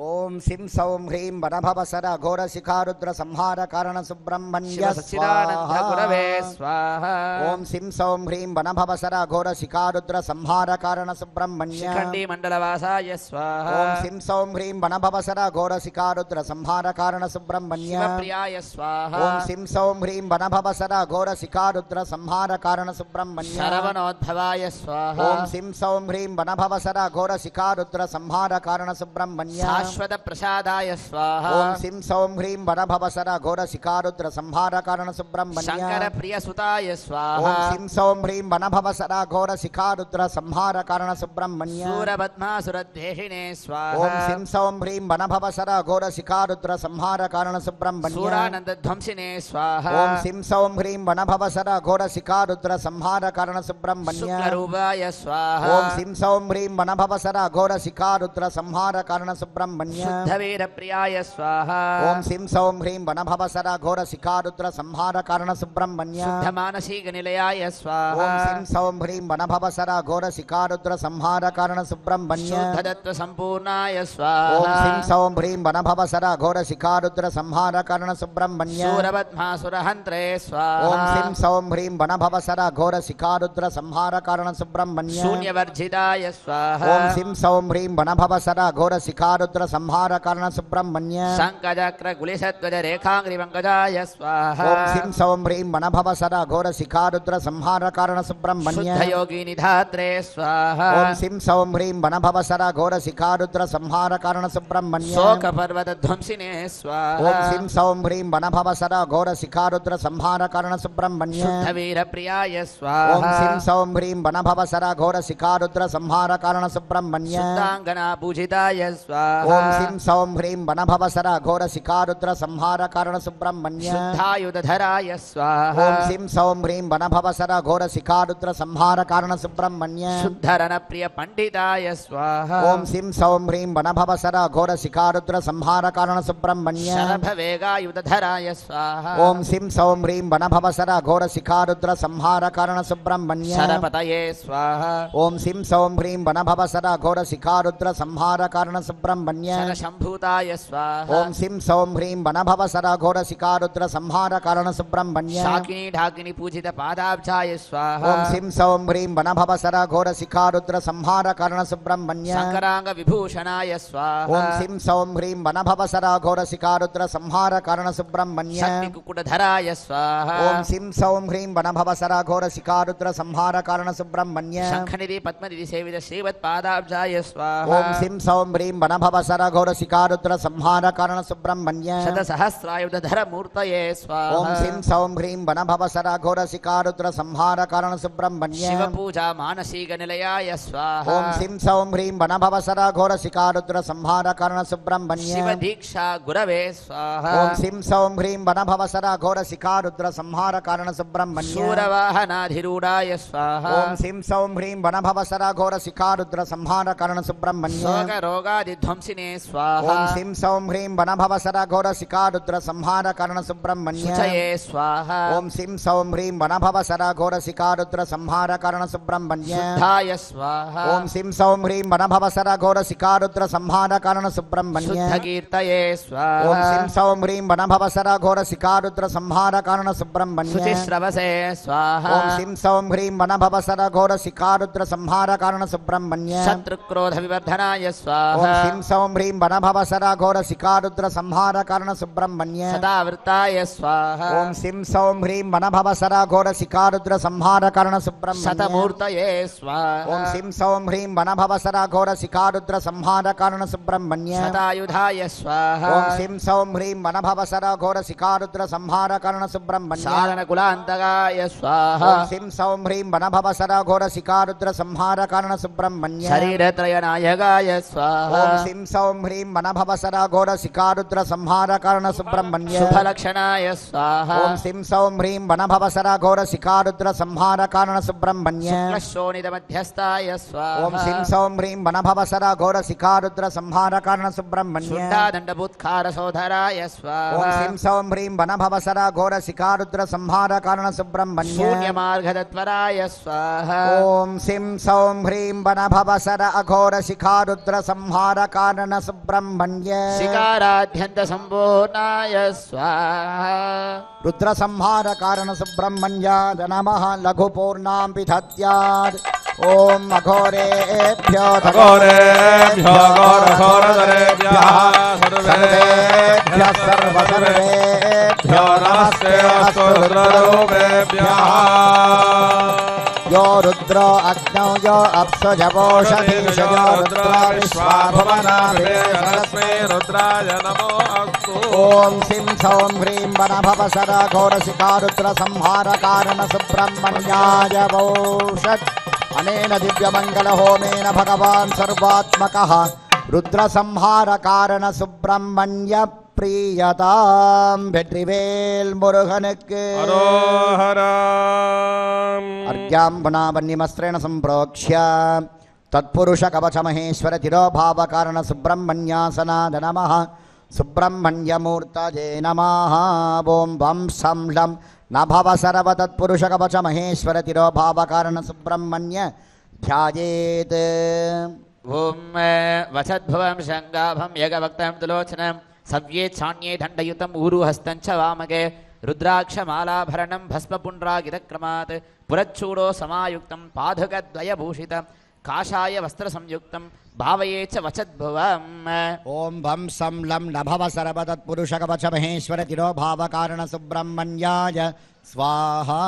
ओम सिं सौं ह्रीं वनभवसर घोर शिखारुद्र संहार कारण सुब्रह्मण्य शिवसच्चिदानंद गुरवे स्वाहा ओम सिं सौं ह्रीं वनभवसर घोर शिखारुद्र संहार कारण सुब्रह्मण्य शिखंडी मंडलवासाय स्वाहा ओम सिं सौं ह्रीं वनभवसर घोर शिखारुद्र संहार कारण सुब्रह्मण्य शिवप्रियाय स्वाहा ओम सिं सौं ह्रीं वनभवसर घोर शिखारुद्र संहार कारण सुब्रह्मण्य शरवणोद्भवाय स्वाहा ओम सिं सौं ह्रीं वनभवसर घोर शिखारुद्र संहार कारण सुब्रह्मण्य शाश्वत प्रसादाय स्वाहा ओम सिं सौं ह्रीं वनभवसर घोर शिखारुद्र संहार कारण सुब्रह्मण्य शंकर प्रिय सुताय स्वाहा ओम सिं सौं ह्रीं वनभवसर घोर शिखारुद्र संहार कारण सुब्रह्मण्य सूरपद्मासुरद्वेषिणे स्वाहा ओम सिं सौं ह्रीं वनभवसर घोर शिखारुद्र संहार कारण सुब्रह्मण्य सूरानंद ध्वंसिने स्वाहा ओम सिं सौं ह्रीं वनभवसर घोर शिखारुद्र संहार कारण सुब्रह्मण्य शुक्लरूपाय स्वाहा ओम सिं सौं ह्रीं वनभवसर घोर शिखारुद्र संहार कारण सुब्रह्मण्य शुद्धवीर प्रियाय स्वाहा ओम सिं सौं ह्रीं वनभवसर घोर शिखारुद्र संहार कारण सुब्रह्मण्य शुद्ध मानसिक निलयाय स्वाहा ओम सिं सौं ह्रीं वनभवसर घोर शिखारुद्र संहार कारण सुब्रह्मण्य शुद्ध तत्व संपूर्णाय ओम स्वाहा सिं सौं ह्रीं वनभवसर घोर शिखारुद्र संहार कारण सुब्रह्मण्य सूरपद्मासुरहन्त्रे स्वाहा ओम सिं सौं ह्रीं वनभवसर घोर शिखारुद्र संहार कारण सुब्रह्मण्य शून्यवर्जिताय स्वाहा ओम सिं सौं ह्रीं वनभवसर घोर शिखारुद्र संहार कारण सुब्रह्मण्य शंखचक्र गुलिसध्वज रेखांग्रिपंकजाय स्वाहा ओम सिं सौं ह्रीं वनभवसर घोर शिखारुद्र संहार कारण सुब्रह्मण्य शुद्ध योगी निधात्रे स्वाहा ओम सिं सौं ह्रीं वनभवसर घोर शिखारुद्र संहार कारण सुब्रह्मण्य शोक पर्वत ध्वंसिने स्वाहा ओम सिं सौं ह्रीं वनभवसर घोर शिखारुद्र संहार कारण सुब्रह्मण्य शुद्ध वीर प्रियाय ओम स्वाहा सिं सौं ह्रीं वनभवसर घोर शिखारुद्र संहार कारण सुब्रह्मण्य शुद्धांगना पूजिताय स्वाहा ओम सिं सौं ह्रीं वनभवसर घोर शिखारुद्र संहार कारण सुब्रह्मण्य शुद्धायुधधराय स्वाहा ओम सिं सौं ह्रीं वनभवसर घोर शिखारुद्र संहार कारण सुब्रह्मण्य शुद्धरन प्रिय पंडिताय स्वाहा ओम सिं सौं ह्रीं वनभवसर घोर शिखारुद्र संहार कारण सुब्रह्मण्य शरभ वेगायुधधराय स्वाहा ओम सिं सौं ह्रीं वनभवसर घोर शिखारुद्र संहार कारण सुब्रह्मण्य शरपतये स्वाहा ओम सिं सौं ह्रीं वनभवसर घोर शिखारुद्र संहार कारण सुब्रह्मण्य शरशंभूताय स्वाहा ओम सिं सौं ह्रीं वनभवसर घोर शिखारुद्र संहार कारण सुब्रह्मण्य शाकिनी ढाकिनी पूजित पादाब्जाय स्वाहा ओम सिं सौं ह्रीं वनभवसर घोर शिखारुद्र संहार कारण सुब्रह्मण्य शंकरांग विभूषणाय स्वाहा ओम सिं सौं ह्रीं वनभवसर घोर शिखारुद्र संहार कारण सुब्रह्मण्य शक्ति कुकुटधराय स्वाहा ओम सिं सौं ह्रीं वनभवसर घोर शिखारुद्र संहार कारण सुब्रह्मण्य शंखनिधि पद्मनिधि सेवित श्रीवत् पादाब्जाय स्वाहा ओम सिं सौं ह्रीं वनभवसर घोर शिखारुद्र संहार कारण सुब्रह्मण्य शतसहस्रायुधधर मूर्तये स्वाहा ओम सिं सौं ह्रीं वनभवसर घोर शिखारुद्र संहार कारण सुब्रह्मण्य शिव पूजा मानसिक निलयाय स्वाहा ओम सिं सौं ह्रीं वनभवसर घोर शिखारुद्र संहार कारण सुब्रह्मण्य शिव दीक्षा गुरवे स्वाहा ओम सिं सौं ह्रीं वनभवसर घोर शिखारुद्र संहार कारण सुब्रह्मण्य शूरवाहनाधिरूढाय स्वाहा ओम सिं सौं ह्रीं वनभवसर घोर शिखारुद्र संहार कारण सुब्रह्मण्य शोक रोगादिध्वंसिने स्वाहा ओम सिं सौं ह्रीं वनभवसर घोर शिखारुद्र संहार कारण सुब्रह्मण्य शुचये स्वाहा ओम सिं सौं ह्रीं वनभवसर घोर शिखारुद्र संहार कारण सुब्रह्मण्य शुद्धाय स्वाहा ओम सिं सौं ह्रीं वनभवसर घोर शिखारुद्र संहार कारण सुब्रह्मण्य शुद्ध कीर्तये ओम स्वाहा सिं सौं ह्रीं वनभवसर घोर शिखारुद्र संहार कारण सुब्रह्मण्य शुचिश्रवसे स्वाहा ओम सिं सौं ह्रीं वनभवसर घोर शिखारुद्र संहार कारण सुब्रह्मण्य शत्रुक्रोध विवर्धनाय ओम स्वाहा सिं सौं ह्रीं वनभवसर घोर शिखारुद्र संहार कारण सुब्रह्मण्य सदावृताय स्वाहा ओम सिं सौं ह्रीं वनभवसर घोर शिखारुद्र संहार कारण सुब्रह्मण्य शतमूर्तये स्वाहा ओम सिं सौं ह्रीं वनभवसर घोर शिखारुद्र संहार कारण सुब्रह्मण्य शतायुधाय स्वाहा ओम सिं सौं ह्रीं वनभवसर घोर शिखारुद्र संहार कारण सुब्रह्मण्य साधनकुलान्तकाय स्वाहा ओम सिं सौं ह्रीं वनभवसर घोर शिखारुद्र संहार कारण सुब्रह्मण्य शरीरत्रयनायकाय स्वाहा ओम सिं सौं ह्रीं वनभवसर घोर शिखारुद्र संहार कारण सुब्रह्मण्य शुभलक्षणाय स्वाहा ओम सिं सौं ह्रीं वनभवसर घोर शिखारुद्र संहार कारण सुब्रह्मण्य शुक्लशोणितमध्यस्थाय स्वाहा ओम सिं सौं ह्रीं वनभवसर घोर शिखारुद्र संहार कारण सुब्रह्मण्य शुद्धादण्डभूत्कारसोधराय ओम स्वाहा सिं सौं ह्रीं वनभवसर घोर शिखारुद्र संहार कारण सुब्रह्मण्य शून्यमार्गतत्वराय स्वाहा ओम सिं सौं ह्रीं वनभवसर भवसर अघोर शिखारुद्र संहार कानन सुब्रह्मण्य शिकाराध्यन्त सम्पूर्णाय स्वाहा रुद्र संहार कारण सुब्रह्मण्याय नमः लघु पूर्णां पिधत्यात् ओम अघोरेभ्यो अघोरेभ्यो घोरघोरधरेभ्यः सर्वेभ्यः सर्वसर्वेभ्यो नमस्ते अस्तु रुद्ररूपेभ्यः यो रुद्रो अग्नौ यो अप्सु जपोषधीषु यो रुद्रो विश्वा भुवनाभिषेकस्मै रुद्राय नमो अस्तु ओम सिं सौं ह्रीं वनभवसर घोरशिखा रुद्र संहार कारण सुब्रह्मण्याय वौषट् अनेन दिव्यमंगल होमेन भगवान् सर्वात्मकः रुद्र संहार कारण सुब्रह्मण्य प्रियतां भेट्रिवेल मुरुगनुक्कु अरोहरा अर्घ्यां पुनावन्यमस्त्रेण सम्प्रोक्ष्य तत्पुरुष कवच महेश्वर तिरोभाव कारण सुब्रह्मण्यासनाद नमः सुब्रह्मण्यमूर्तये नमः ओं वं सं लं न भव सर्व तत्पुरुष कवच महेश्वर तिरोभाव कारण सुब्रह्मण्य ध्यायेत् ॐ वसद्भवं शङ्गाभं यगवक्तं तुलोचनं सव्येत् सान्ये दण्डयुतं ऊरुहस्तं च वामगे रुद्राक्षमालाभरणं भस्मपुण्ड्रागितक्रमात् पुरच्छूडो समायुक्तं पादुकद्वयभूषितं काषाय वस्त्रसंयुक्तं भावये च वचद्भुवम् ओं वं सं लं न भव सर्व तत्पुरुष कवच महेश्वर तिरोभाव कारण सुब्रह्मण्याय स्वाहा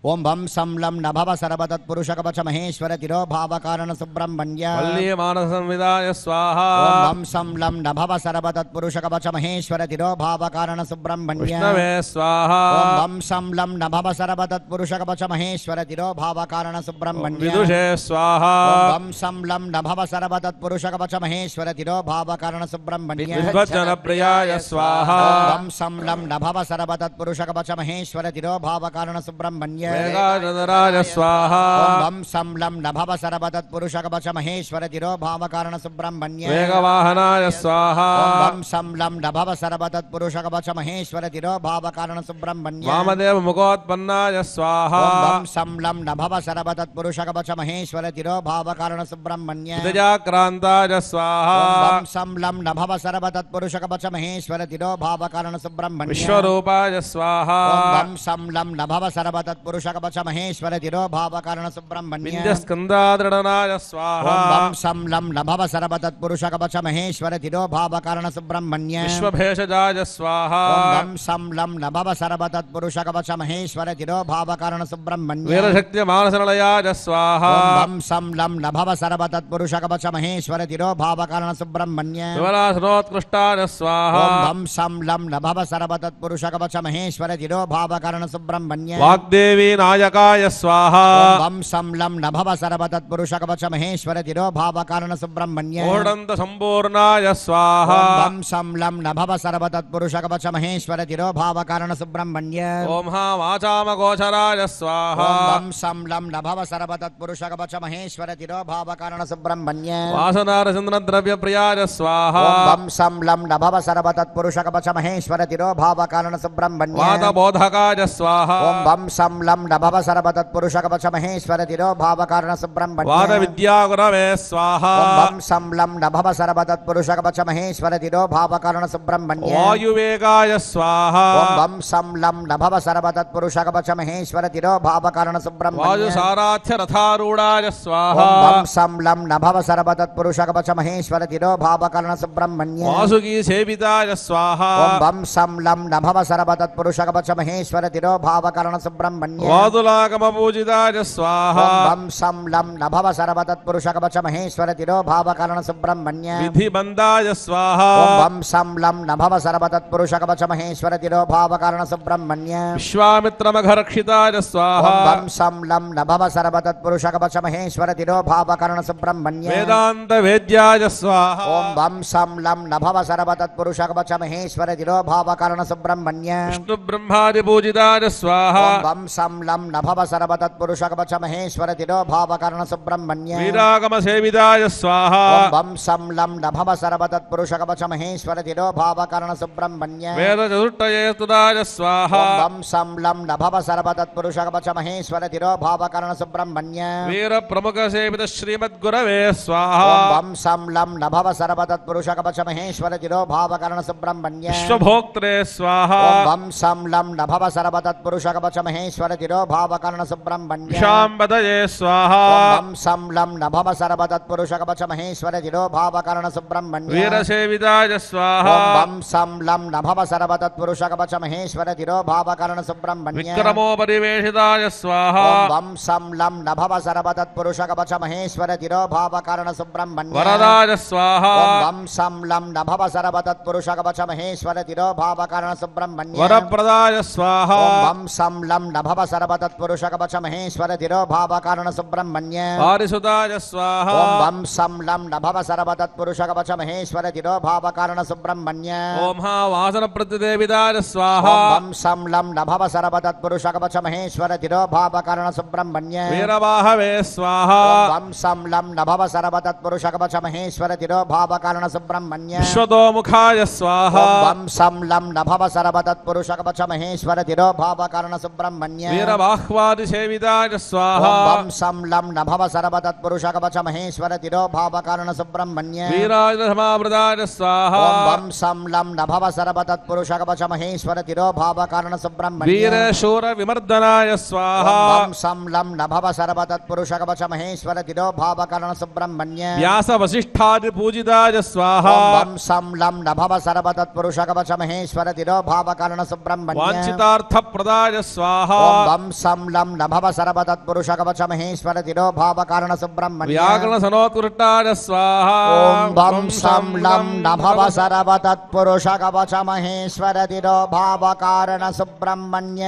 ओं वं सं लं न भव सर्व तत्पुरुष कवच महेश्वर तिरोभाव कारण सुब्रह्मण्य वल्लीमानसंविदाय स्वाहा ओं वं सं लं न भव सर्व तत्पुरुष कवच महेश्वर तिरोभाव कारण सुब्रह्मण्य विष्णवे स्वाहा ओं वं सं लं न भव सर्व तत्पुरुष कवच महेश्वर तिरोभाव कारण सुब्रह्मण्य विदुषे स्वाहा ओं वं सं लं न भव सर्व तत्पुरुष कवच महेश्वर तिरोभाव कारण सुब्रह्मण्य विद्वज्जनप्रियाय स्वाहा ओं वं सं लं न भव सर्व तत्पुरुष कवच महेश्वर तिरोभाव कारण सुब्रह्मण्य वेगानराय स्वाहा ओं वं सं लं न भव सर्व तत्पुरुष कवच महेश्वर तिरोभाव कारण सुब्रह्मण्य वेगवाहनाय स्वाहा ओं वं सं लं न भव सर्व तत्पुरुष कवच महेश्वर तिरोभाव कारण सुब्रह्मण्य वामदेव मुखोत्पन्नाय स्वाहा ओं वं सं लं न भव सर्व तत्पुरुष कवच महेश्वर तिरोभाव कारण सुब्रह्मण्य विदजाक्रान्ताय स्वाहा ओं वं सं लं न भव सर्व तत्पुरुष कवच महेश्वर तिरोभाव कारण सुब्रह्मण्य विश्वरूपाय स्वाहा ओं वं सं लं न भव सर्व तत्पुरुष कवच महेश्वर तिरोभाव कारण सुब्रह्मण्य विन्द्यस्कन्दादृढनाय स्वाहा ओं वं सं लं न भव सर्व तत्पुरुष कवच महेश्वर तिरोभाव कारण सुब्रह्मण्य विश्वभेषजाय स्वाहा ओं वं सं लं न भव सर्व तत्पुरुष कवच महेश्वर तिरोभाव कारण सुब्रह्मण्य वीरशक्तिमानसनिलयाय स्वाहा ओं वं सं लं न भव सर्व तत्पुरुष कवच महेश्वर तिरोभाव कारण सुब्रह्मण्य विमलासनोत्कृष्टाय स्वाहा ओं वं सं लं न भव सर्व तत्पुरुष कवच महेश्वर तिरोभाव कारण सुब्रह्मण्य वाग्देवी नायकाय स्वाहा ओं वं सं लं न भव सर्व तत्पुरुष कवच महेश्वर तिरोभाव कारण सुब्रह्मण्य मूढन्त सम्पूर्णाय स्वाहा ओं वं सं लं न भव सर्व तत्पुरुष कवच महेश्वर तिरोभाव कारण सुब्रह्मण्य ओम वाचामगोचराय स्वाहा ओं वं सं लं न भव सर्व तत्पुरुष कवच महेश्वर तिरोभाव कारण सुब्रह्मण्य वासनारचन्द्रद्रव्यप्रियाय स्वाहा ओं वं सं लं न भव सर्व तत्पुरुष कवच महेश्वर तिरोभाव कारण सुब्रह्मण्य वातबोधकाय स्वाहा ओं वं सं लं न भव सर्व तत्पुरुष कवच महेश्वर तिरोभाव कारण सुब्रह्मण्य वादविद्यागुरवे स्वाहा ओं वं सं लं न भव सर्व तत्पुरुष कवच महेश्वर तिरोभाव कारण सुब्रह्मण्य वायुवेगाय स्वाहा ओं वं सं लं न भव सर्व तत्पुरुष कवच महेश्वर तिरोभाव कारण सुब्रह्मण्य वायुसाराथ्य रथारूढाय स्वाहा ओं वं सं लं न भव सर्व तत्पुरुष कवच महेश्वर तिरोभाव कारण सुब्रह्मण्य वासुकी सेविताय स्वाहा ओं वं सं लं न भव सर्व तत्पुरुष कवच महेश्वर तिरोभाव कारण सुब्रह्मण्य वादुलागमपूजिताय स्वाहा ओं वं सं लं न भव सर्व तत्पुरुष कवच महेश्वर तिरोभाव कारण सुब्रह्मण्य विधिबन्धाय स्वाहा ओं वं सं लं न भव सर्व तत्पुरुष कवच महेश्वर तिरोभाव कारण सुब्रह्मण्य विश्वामित्रमघरक्षिताय स्वाहा ओं वं सं लं न भव सर्व तत्पुरुष कवच महेश्वर तिरोभाव कारण सुब्रह्मण्य वेदांत वेद्याय स्वाहा ओं वं सं लं न भव सर्व तत्पुरुष कवच महेश्वर तिरोभाव कारण सुब्रह्मण्य विष्णु ब्रह्मादि पूजिताय स्वाहा ओं वं सं సం లం నభవ సర్వతత్పురుషకవచ మహేశ్వర తిరోభావకరణ సుబ్రహ్మణ్య వీరాగమ సేవితాయ స్వాహ ఓం వం సం లం నభవ సర్వతత్పురుషకవచ మహేశ్వర తిరోభావకరణ సుబ్రహ్మణ్య వేద చతుష్టయే స్తుతాయ స్వాహ ఓం వం సం లం నభవ సర్వతత్పురుషకవచ మహేశ్వర తిరోభావకరణ సుబ్రహ్మణ్య వీర ప్రముఖ సేవిత శ్రీమద్గురవే స్వాహ ఓం వం సం లం నభవ సర్వతత్పురుషకవచ మహేశ్వర తిరోభావకరణ సుబ్రహ్మణ్య విశ్వభోక్త్రే స్వాహ ఓం వం సం లం నభవ సర్వతత్పురుషకవచ మహేశ్వర తిరోభావకరణ సుబ్రహ్మణ్య శాంబదయే స్వాహ ఓం వం సం లం నభవ సర్వతత్పురుషకవచ మహేశ్వర తిరోభావకరణ సుబ్రహ్మణ్య వీర సేవితాయ స్వాహ ఓం వం సం లం నభవ సర్వతత్పురుషకవచ మహేశ్వర తిరోభావకరణ సుబ్రహ్మణ్య విక్రమోపరివేషితాయ స్వాహ ఓం వం సం లం నభవ సర్వతత్పురుషకవచ మహేశ్వర తిరోభావకరణ సుబ్రహ్మణ్య వరదాయ స్వాహ ఓం వం సం లం నభవ సర్వతత్పురుషకవచ మహేశ్వర తిరోభావకరణ సుబ్రహ్మణ్య వరప్రదాయ స్వాహ ఓం వం సం లం నభవ సర్వతత్పురుషకవచ మహేశ్వర తిరోభావకరణ సుబ్రహ్మణ్య వారిసుదాయ స్వాహ ఓం వం సం లం నభవ సర్వతత్పురుషకవచ మహేశ్వర తిరోభావకరణ సుబ్రహ్మణ్య ఓం హా వాసన ప్రతిదేవిదాయ స్వాహ ఓం వం సం లం నభవ సర్వతత్పురుషకవచ మహేశ్వర తిరోభావకరణ సుబ్రహ్మణ్య వీరవాహవే స్వాహ ఓం వం సం లం నభవ సర్వతత్పురుషకవచ మహేశ్వర తిరోభావకరణ సుబ్రహ్మణ్య విశ్వతోముఖాయ స్వాహ ఓం వం సం లం నభవ సర్వతత్పురుషకవచ మహేశ్వర తిరోభావకరణ సుబ్రహ్మణ్య వీరబాహ్వాది సేవితాయ స్వాహ ఓం వం సం లం నభవ సర్వతత్పురుషకవచ మహేశ్వర తిరోభావకరణ సుబ్రహ్మణ్య వీరాజ సమావృతాయ స్వాహ ఓం వం సం లం నభవ సర్వతత్పురుషకవచ మహేశ్వర తిరోభావకరణ సుబ్రహ్మణ్య వీరశూర విమర్దనాయ స్వాహ ఓం వం సం లం నభవ సర్వతత్పురుషకవచ మహేశ్వర తిరోభావకరణ సుబ్రహ్మణ్య వ్యాస వశిష్ఠాది పూజితాయ స్వాహ ఓం వం సం లం నభవ సర్వతత్పురుషకవచ మహేశ్వర తిరోభావకరణ సుబ్రహ్మణ్య వాంఛితార్థ ప్రదాయ స్వాహ ఓం వం సం లం నభవ సర్వతత్పురుషకవచ మహేశ్వర తిరోభావకరణ సుబ్రహ్మణ్య వ్యాకరణ సనోత్కృష్టాయ స్వాహ ఓం వం సం లం నభవ సర్వతత్పురుషకవచ మహేశ్వర తిరోభావకరణ సుబ్రహ్మణ్య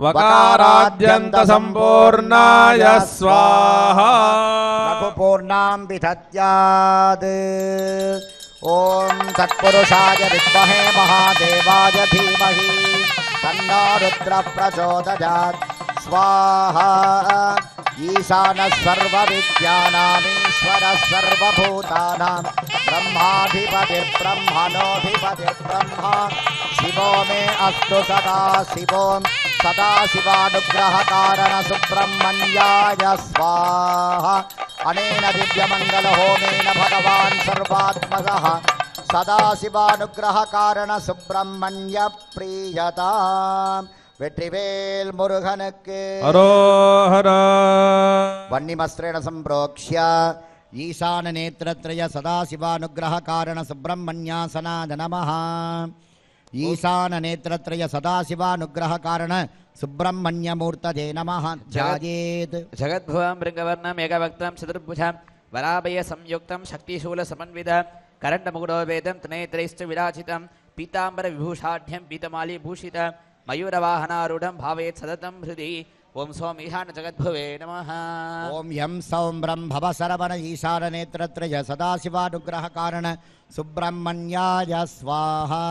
వకారాద్యంత సంపూర్ణాయ స్వాహ పూర్ణాం విధత్యాద్ ఓం తత్పురుషాయ విద్మహే మహాదేవాయ ధీమహి తన్నో రుద్ర ప్రచోదయాత్ స్వాహా ఈశాన సర్వ విద్యానామీశ్వర సర్వభూతానాం బ్రహ్మాధిపతిర్బ్రహ్మణోధిపతిర్బ్రహ్మ శివో మే అస్తు సదా శివోం సదాశివానుగ్రహకారణ సుబ్రహ్మణ్యాయ స్వాహా అనేన దివ్యమంగళ హోమేన భగవాన్ సర్వాత్మజః సదాశివానుగ్రహకారణ సుబ్రహ్మణ్య ప్రీయతాం వెట్రివేల్ మురుగనుకు హరోహర వన్నిమస్త్రేణ సంప్రోక్ష్య ఈశాన నేత్రత్రయ సదాశివానుగ్రహకారణ సుబ్రహ్మణ్యాసనాద నమః ఈశాన నేత్రత్రయ సదాశివానుగ్రహకారణ సుబ్రహ్మణ్యమూర్తదే నమః ధ్యాయేత్ జగద్భువం మృగవర్ణం ఏకవక్త్రం చతుర్భుజం వరాభయ సంయుక్తం శక్తిశూల సమన్విత కరండముగుడో వేదం త్రినేత్రైశ్చ విరాజితం పీతాంబర విభూషాఢ్యం పీతమాలి భూషిత మయూరవాహనారూఢం భావేత్ సతతం హృది ఓం సోం ఈశాన జగద్భువే నమః ఓం యం సౌం బ్రహ్మవ శరవణ ఈశాన నేత్రత్రయ సదాశివానుగ్రహకారణ సుబ్రహ్మణ్యాయ స్వాహా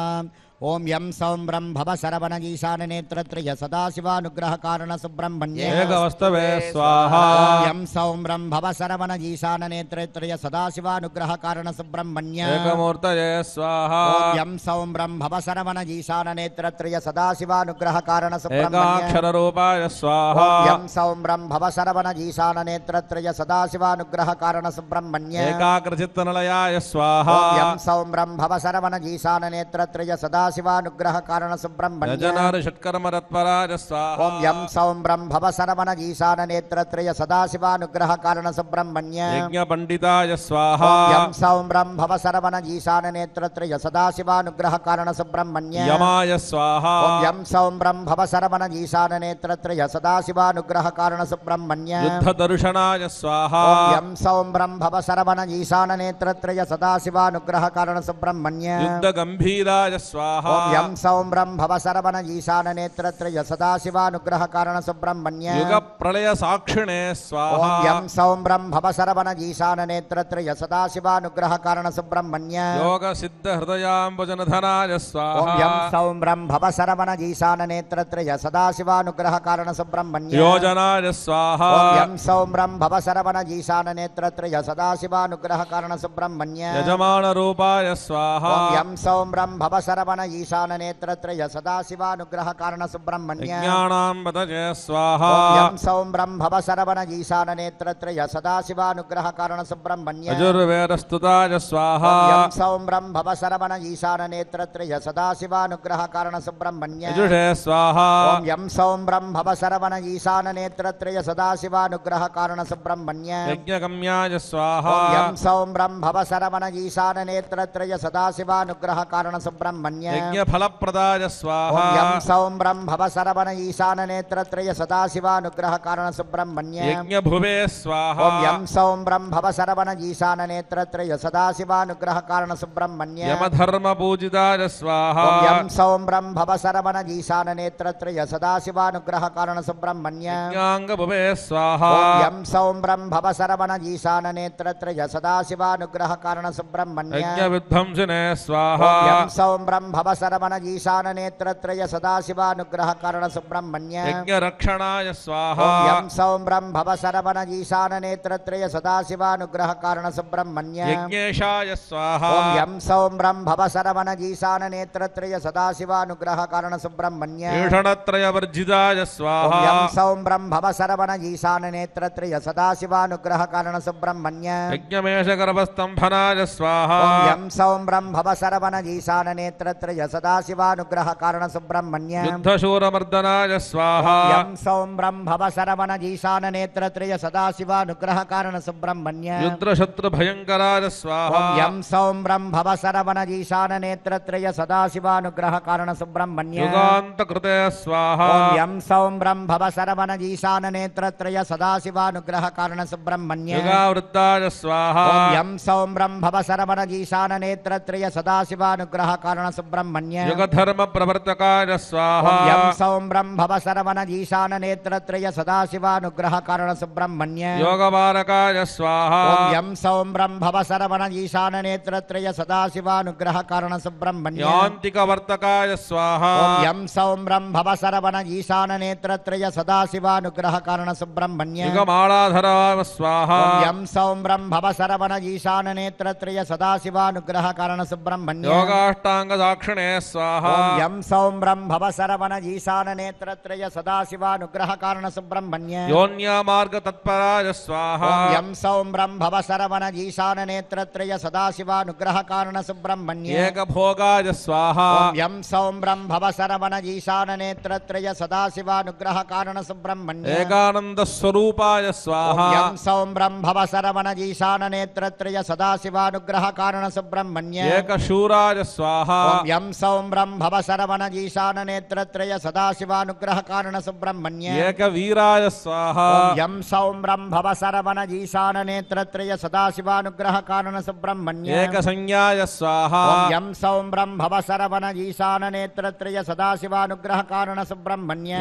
ఓం యం సౌం బ్రహ్మవ శరవణ ఈశాన నేత్రత్రయ సదాశివానుగ్రహకారణ సుబ్రహ్మణ్య ఏకవస్తవే స్వాహ ఓం యం సౌం బ్రహ్మవ శరవణ ఈశాన నేత్రత్రయ సదాశివానుగ్రహకారణ సుబ్రహ్మణ్య ఏకమూర్తయే స్వాహ ఓం యం సౌం బ్రహ్మవ శరవణ ఈశాన నేత్రత్రయ సదాశివానుగ్రహకారణ సుబ్రహ్మణ్య ఏకాక్షర రూపాయ స్వాహ ఓం యం సౌం బ్రహ్మవ శరవణ ఈశాన నేత్రత్రయ సదాశివానుగ్రహకారణ సుబ్రహ్మణ్య ఏకాగ్రచిత్తనలయాయ స్వాహ ఓం యం సౌం బ్రహ్మవ శరవణ ఈశాన నేత్రత్రయ సదాశివానుగ్రహకారణ సుబ్రహ్మణ్య యజనారి షట్కర్మరత్పరాయ స్వాహ ఓం యం సౌం బ్రహ్మవ శరవణ ఈశాన నేత్రత్రయ సదాశివానుగ్రహకారణ సుబ్రహ్మణ్య యజ్ఞ పండితాయ స్వాహ ఓం యం సౌం బ్రహ్మవ శరవణ ఈశాన నేత్రత్రయ సదాశివానుగ్రహకారణ సుబ్రహ్మణ్య యమాయ స్వాహ ఓం యం సౌం బ్రహ్మవ శరవణ ఈశాన నేత్రత్రయ సదాశివానుగ్రహకారణ సుబ్రహ్మణ్య యుద్ధ దర్శనాయ స్వాహ ఓం యం సౌం బ్రహ్మవ శరవణ ఈశాన నేత్రత్రయ సదాశివానుగ్రహకారణ సుబ్రహ్మణ్య యుద్ధ గంభీరాయ స్వాహ स्वाहा ओम यम सौम ब्रह्म भव सरवण ईशान नेत्रत्रय सदाशिवानुग्रह कारण सुब्रह्मण्य युग प्रलय साक्षिणे स्वाहा ओम यम सौम ब्रह्म भव सरवण ईशान नेत्रत्रय सदाशिवानुग्रह कारण सुब्रह्मण्य योग सिद्ध हृदयाम्बुजनधनाय स्वाहा ओम यम सौम ब्रह्म भव सरवण ईशान नेत्रत्रय सदाशिवानुग्रह कारण सुब्रह्मण्य योजनाय स्वाहा ओम यम सौम ब्रह्म भव सरवण ईशान नेत्रत्रय सदाशिवानुग्रह कारण सुब्रह्मण्य यजमान रूपाय स्वाहा ओम यम सौम ब्रह्म भव सरवण ईशान नेत्रत्रय सदाशिवानुग्रह कारण सुब्रह्मण्य ज्ञानां पतये स्वाहा ओम यम सौम ब्रह्म भव सरवण ईशान नेत्रत्रय सदाशिवानुग्रह कारण सुब्रह्मण्य यजुर्वेदस्तुताय स्वाहा ओम यम सौम ब्रह्म भव सरवण ईशान नेत्रत्रय सदाशिवानुग्रह कारण सुब्रह्मण्य यजुषे स्वाहा ओम यम सौम ब्रह्म भव सरवण ईशान नेत्रत्रय सदाशिवानुग्रह कारण सुब्रह्मण्य यज्ञगम्याय स्वाहा ओम यम सौम ब्रह्म भव सरवण ईशान नेत्रत्रय सदाशिवानुग्रह कारण सुब्रह्मण्य यज्ञफलप्रदाय स्वाहा ओम यम सौम ब्रह्म भव सरवण ईशान नेत्रत्रय सदाशिवानुग्रह कारण सुब्रह्मण्य यज्ञभुवे स्वाहा ओम यम सौम ब्रह्म भव सरवण ईशान नेत्रत्रय सदाशिवानुग्रह कारण सुब्रह्मण्य यमधर्मपूजिताय स्वाहा ओम यम सौम ब्रह्म भव सरवण ईशान नेत्रत्रय सदाशिवानुग्रह कारण सुब्रह्मण्य यज्ञाङ्गभुवे स्वाहा ओम यम सौम ब्रह्म भव सरवण ईशान नेत्रत्रय सदाशिवानुग्रह कारण सुब्रह्मण्य यज्ञविध्वंसिने स्वाहा ओम यम सौम ब्रह्म भव सरवण ईशान नेत्रत्रय सदाशिवानुग्रह कारण सुब्रह्मण्य यज्ञरक्षणाय स्वाहा ओम यम सौम ब्रह्म भव सरवण ईशान नेत्रत्रय सदाशिवानुग्रह कारण सुब्रह्मण्य यज्ञेशाय स्वाहा ओम यम सौम ब्रह्म भव सरवण ईशान नेत्रत्रय सदाशिवानुग्रह कारण सुब्रह्मण्य ईषणत्रयवर्जिताय ओम स्वाहा यम सौम ब्रह्म भव सरवण ईशान नेत्रत्रय सदाशिवानुग्रह कारण सुब्रह्मण्य यज्ञमेषगर्भस्तम्भनाय स्वाहा ओम यम सौम ब्रह्म भव सरवण ईशान नेत्रत्रय सदाशिवानुग्रह कारण सुब्रह्मण्य युद्धशूरमर्दनाय स्वाहा यम सौम ब्रह्म भव सरवण ईशान नेत्रत्रय सदाशिवानुग्रह कारण सुब्रह्मण्य युद्धशत्रुभयङ्कराय स्वाहा ओम यम सौम ब्रह्म भव सरवण ईशान नेत्रत्रय सदाशिवानुग्रह कारण सुब्रह्मण्य युगान्तकृते स्वाहा ओम यम सौम ब्रह्म भव सरवण ईशान नेत्रत्रय सदाशिवानुग्रह कारण सुब्रह्मण्य युगावृत्ताय स्वाहा ओम यम सौम ब्रह्म भव सरवण ईशान नेत्रत्रय सदाशिवानुग्रह कारण सुब्रह्मण्य युगधर्मप्रवर्तकाय स्वाहा ओम यम सौम ब्रह्म भव सरवण ईशान नेत्रत्रय सदाशिवानुग्रह कारण सुब्रह्मण्य योगवारकाय स्वाहा ओम यम सौम ब्रह्म भव सरवण ईशान नेत्रत्रय सदाशिवानुग्रह कारण सुब्रह्मण्य यान्तिकवर्तकाय स्वाहा ओम यम सौम ब्रह्म भव सरवण ईशान नेत्रत्रय सदाशिवानुग्रह कारण सुब्रह्मण्य युगमालाधराय स्वाहा ओम यम सौम ब्रह्म भव सरवण ईशान नेत्रत्रय सदाशिवानुग्रह कारण सुब्रह्मण्य योगाष्टाङ्गदाक्षिणे स्वाहा ओम यम सौम ब्रह्म भव सरवण ईशान नेत्रत्रय सदाशिवानुग्रह कारण सुब्रह्मण्य योन्यामार्गतत्पराय स्वाहा ओम यम सौम ब्रह्म भव सरवण ईशान नेत्रत्रय सदाशिवानुग्रह कारण सुब्रह्मण्य एकभोगाय स्वाहा ओम यम सौम ब्रह्म भव सरवण ईशान नेत्रत्रय सदाशिवानुग्रह कारण सुब्रह्मण्य एकानन्दस्वरूपाय स्वाहा ओम यम सौम ब्रह्म भव सरवण ईशान नेत्रत्रय सदाशिवानुग्रह कारण सुब्रह्मण्य एकशूराय स्वाहा ओम यम सौम ब्रह्म भव सरवण ईशान नेत्रत्रय सदाशिवानुग्रह कारण सुब्रह्मण्य एकवीराय स्वाहा ओम यम सौम ब्रह्म भव सरवण ईशान नेत्रत्रय सदाशिवानुग्रह कारण सुब्रह्मण्य एकसंज्ञाय स्वाहा ओम यम सौम ब्रह्म भव सरवण ईशान नेत्रत्रय सदाशिवानुग्रह कारण सुब्रह्मण्य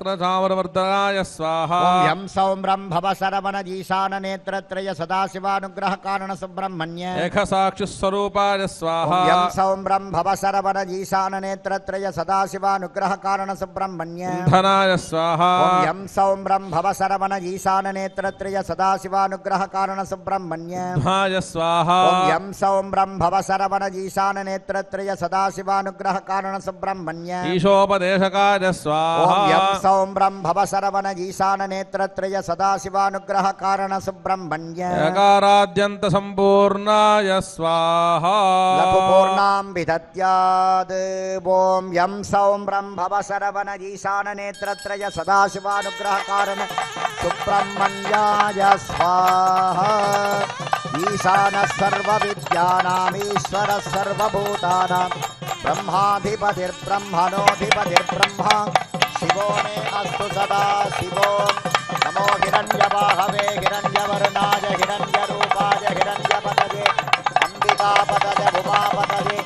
एकादशशतसहस्रकोटिभक्त्रचामरवर्धनाय स्वाहा ओम यम सौम ब्रह्म भव सरवण ईशान नेत्रत्रय सदाशिवानुग्रह कारण सुब्रह्मण्य एकसाक्षिस्वरूपाय स्वाहा ओम यम सौम ब्रह्म भव सरवण ईशान नेत्रत्रय सदाशिवानुग्रह कारण सुब्रह्मण्य धनाय स्वाहा ओम यम सौम ब्रह्म भव सरवण ईशान नेत्रत्रय सदाशिवानुग्रह कारण सुब्रह्मण्य धाय स्वाहा ओम यम सौम ब्रह्म भव सरवण ईशान नेत्रत्रय सदाशिवानुग्रह कारण सुब्रह्मण्य ईशोपदेशकाय स्वाहा ओम यम सौम ब्रह्म भव सरवण ईशान नेत्रत्रय सदाशिवानुग्रह कारण सुब्रह्मण्य एकाराद्यन्त सम्पूर्णाय स्वाहा लघुपूर्णां विदत्याद् ओम यम सौम ब्रह्म भव सरवण ईशान नेत्रत्रय सदाशिवानुग्रह कारण सुब्रह्मण्याय स्वाहा ईशानः सर्वविद्यानाम् ईश्वरः सर्वभूतानां ब्रह्माधिपतिर्ब्रह्मणोऽधिपतिर्ब्रह्मा शिवो मे अस्तु सदा शिवो नमो हिरण्यवाहवे हिरण्यवर्णाय हिरण्यरूपाय हिरण्यपतये अंबिकापतये उमापतये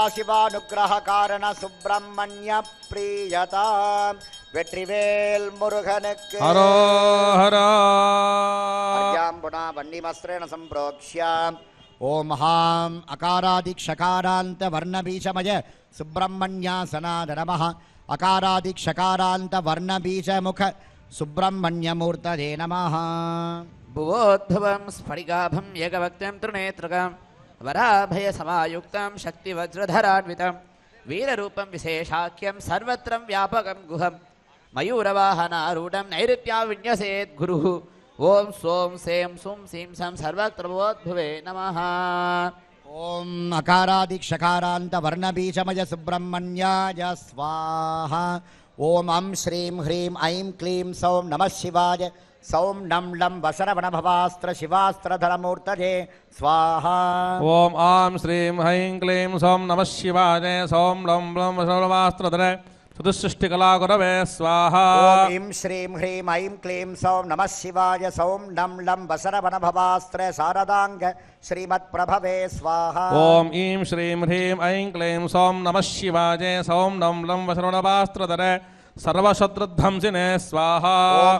சதாசிவானுகிரக காரண சுப்பிரமணிய பிரியதா வெற்றிவேல் முருகனுக்கு ஹரோஹரா. அர்யாம்புனா வன்னிமஸ்திரேண சம்பிரோக்ஷ்ய ஓம் ஹாம் அகாராதிக்ஷகாராந்த வர்ணபீஜமய சுப்பிரமணியாசனாத நமः. அகாராதிக்ஷகாராந்த வர்ணபீஜமுக சுப்பிரமணியமூர்த்ததே நமः. భువోద్భవం స్ఫటికాభం ఏకవక్త్యం త్రినేత్రకం వరాభయ సమాయుక్తం శక్తివజ్రధరాన్వితం వీరరూపం విశేషాఖ్యం సర్వత్రం వ్యాపకం గుహం మయూరవాహనారూఢం నైరుత్యా విన్యసేత్ గురుః. ఓం సోం సేం సుం సీం సం సర్వత్రభువోద్భువే నమః. ఓం అకారాదిక్షకారాంత వర్ణబీజమయ సుబ్రహ్మణ్యాయ స్వాహ. ఓం అం శ్రీం హ్రీం ఐం క్లీం సౌం నమః శివాయ. సౌం నం లం వసరవణభవాస్త్ర శివాస్త్రధరమూర్తజే స్వాహ. ఓం ఆం శ్రీం హైం క్లీం సౌం నమః శివాయ. సౌం లం లం వసరవాస్త్రధర చతుసృష్టికళాగురవే స్వాహ. ఓం ఇం శ్రీం హ్రీం ఐం క్లీం సౌం నమః శివాయ. సౌం నం లం వసరవణభవాస్త్ర శారదాంగ శ్రీమత్ప్రభవే స్వాహ. ఓం ఈం శ్రీం హ్రీం ఐం క్లీం సౌం నమః శివాయ. సౌం నం లం వసరవణభవాస్త్రధర సర్వశత్రుధ్వంసినే స్వాహ.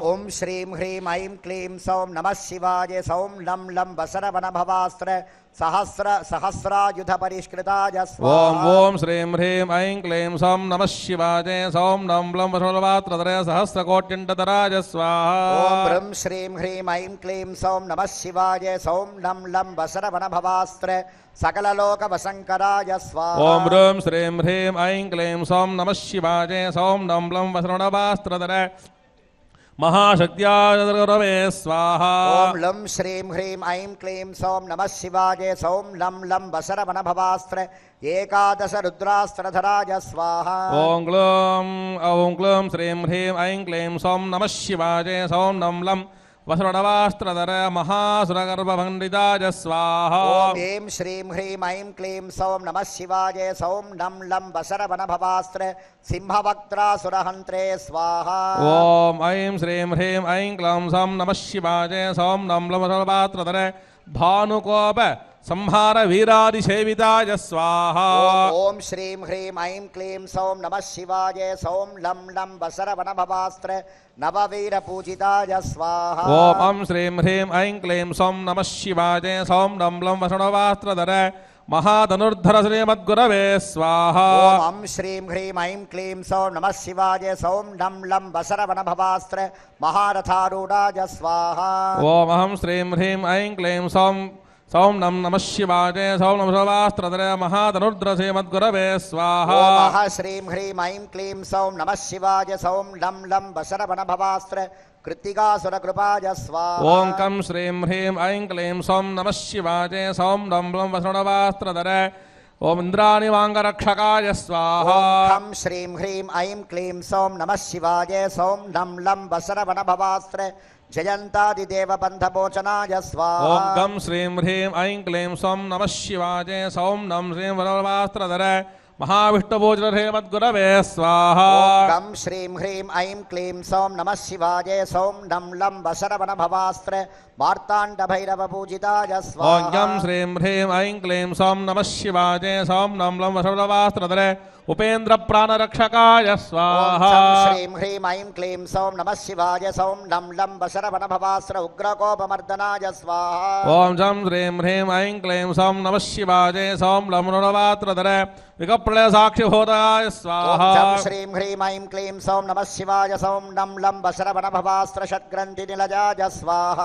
ఓం శ్రీం హ్రీం ఐం క్లీం సౌం నమః శివాయ. సౌం లం లం వసరవనభవాస్త్ర సహస్రాయుధ పరిష్కృతాయ స్వాహ. ఓం ఓం శ్రీం హ్రీం ఐం క్లీం సౌం నమః శివాయ. సౌం నం లం వసరవణభవాస్త్రధర సహస్రకోట్యంటధరాయ స్వాహ. ఓం హ్రీం శ్రీం హ్రీం ఐం క్లీం సౌం నమః శివాయ. సౌం నం లం వసరవనభవాస్త్ర సకలలోకవశంకరాయ స్వాహ. ఓం హ్రీం శ్రీం హ్రీం ఐం క్లీం సౌం నమః శివాయ. సౌం నం లం వసరవణభవాస్త్రధర మహాశక్త్యాయ స్వాహ. ఓం లం శ్రీం హ్రీం ఐం క్లీం సౌం నమః శివాయ. సౌం లం లం వసరవనభవాస్త్ర ఏకాదశ రుద్రాస్త్రధరాయ స్వాహ. ఓం క్లీం శ్రీం హ్రీం ఐం క్లీం సౌం నమః శివాయ. సౌం నం లం వసరవణభవాస్త్రధర మహాసురగర్భభండితాయ స్వాహ. ఓం ఏం శ్రీం హ్రీం ఐం క్లీం సౌం నమః శివాయ. సౌం నం లం వసరవనభవాస్త్ర సింహవక్త్రాసురహంత్రే స్వాహ. ఓం ఐం శ్రీం హ్రీం ఐం క్లీం సౌం నమః శివాయ. సౌం నం లం వసరవణభవాస్త్రధర భానుకోప సంహార వీరాది సేవితాయ స్వాహ. ఓం శ్రీం హ్రీం ఐం క్లీం సౌం నమః శివాయ. సౌం లం లం వసరవనభవాస్త్ర నవవీర పూజితాయ స్వాహ. ఓం శ్రీం హ్రీం ఐం క్లీం సౌం నమః శివాయ. సౌం నం లం వసరవణభవాస్త్రధర మహాధనుర్ధర శ్రీమద్గురవే స్వాహ. ఓం శ్రీం హ్రీం ఐం క్లీం సౌం నమః శివాయ. సౌం నం లం వసరవనభవాస్త్ర మహారథారూఢాయ స్వాహ. ఓం శ్రీం హ్రీం ఐం క్లీం సౌం నం నమః శివాయ. సౌం నం వసరవణభవాస్త్రధర మహాధనుర్ధర శ్రీమద్గురవే స్వాహ. ఓం శ్రీం హ్రీం ఐం క్లీం సౌం నమః శివాయ. సౌం లం లం వసరవనభవాస్త్ర కృత్తికాసురకృపాయ స్వాహ. ఓం కం శ్రీం హ్రీం ఐం క్లీం సౌం నమః శివాయ. సౌం నం లం వసరవణభవాస్త్రధర ఓం ఇంద్రాణి వాంగరక్షకాయ స్వాహ. ఖం శ్రీం హ్రీం ఐం క్లీం సౌం నమః శివాయ. సౌం నం లం వసరవనభవాస్త్ర జయంతాదిదేవబంధమోచనాయ స్వాహ. ఓం గం శ్రీం హ్రీం ఐం క్లీం సౌం నమః శివాయ. సౌం నం శ్రీం వసరవణభవాస్త్రధర మహావిష్ణుభూషణ శ్రీమద్గురవే స్వాహ. గం శ్రీం హ్రీం ఐం క్లీం సౌం నమః శివాయ. సౌం నం లం వసరవనభవాస్త్ర మార్తాండ భైరవ పూజితాయ ఓం స్వాహ. గం శ్రీం హ్రీం ఐం క్లీం సౌం నమః శివాయ. సౌం నం లం వసరవణభవాస్త్రధర ఉపేంద్ర ప్రాణరక్షకాయ స్వాహ. శ్రీం హ్రీం ఐం క్లీం సౌం నమః శివాయ. సౌం నం లం వసరవనభవాస్త్ర ఉగ్రకోపమర్దనాయ స్వాహ. ఓం జం శ్రీం హ్రీం ఐం క్లీం సౌం నమః శివాయ. సౌం లం వసరవణభవాస్త్రధర వికప్రళయ సాక్షిభూతాయ స్వాహ. శ్రీం హ్రీం ఐం క్లీం సౌం నమః శివాయ. సౌం నం లం వసరవనభవాస్త్ర షట్గ్రంథి నిలజాయ స్వాహ.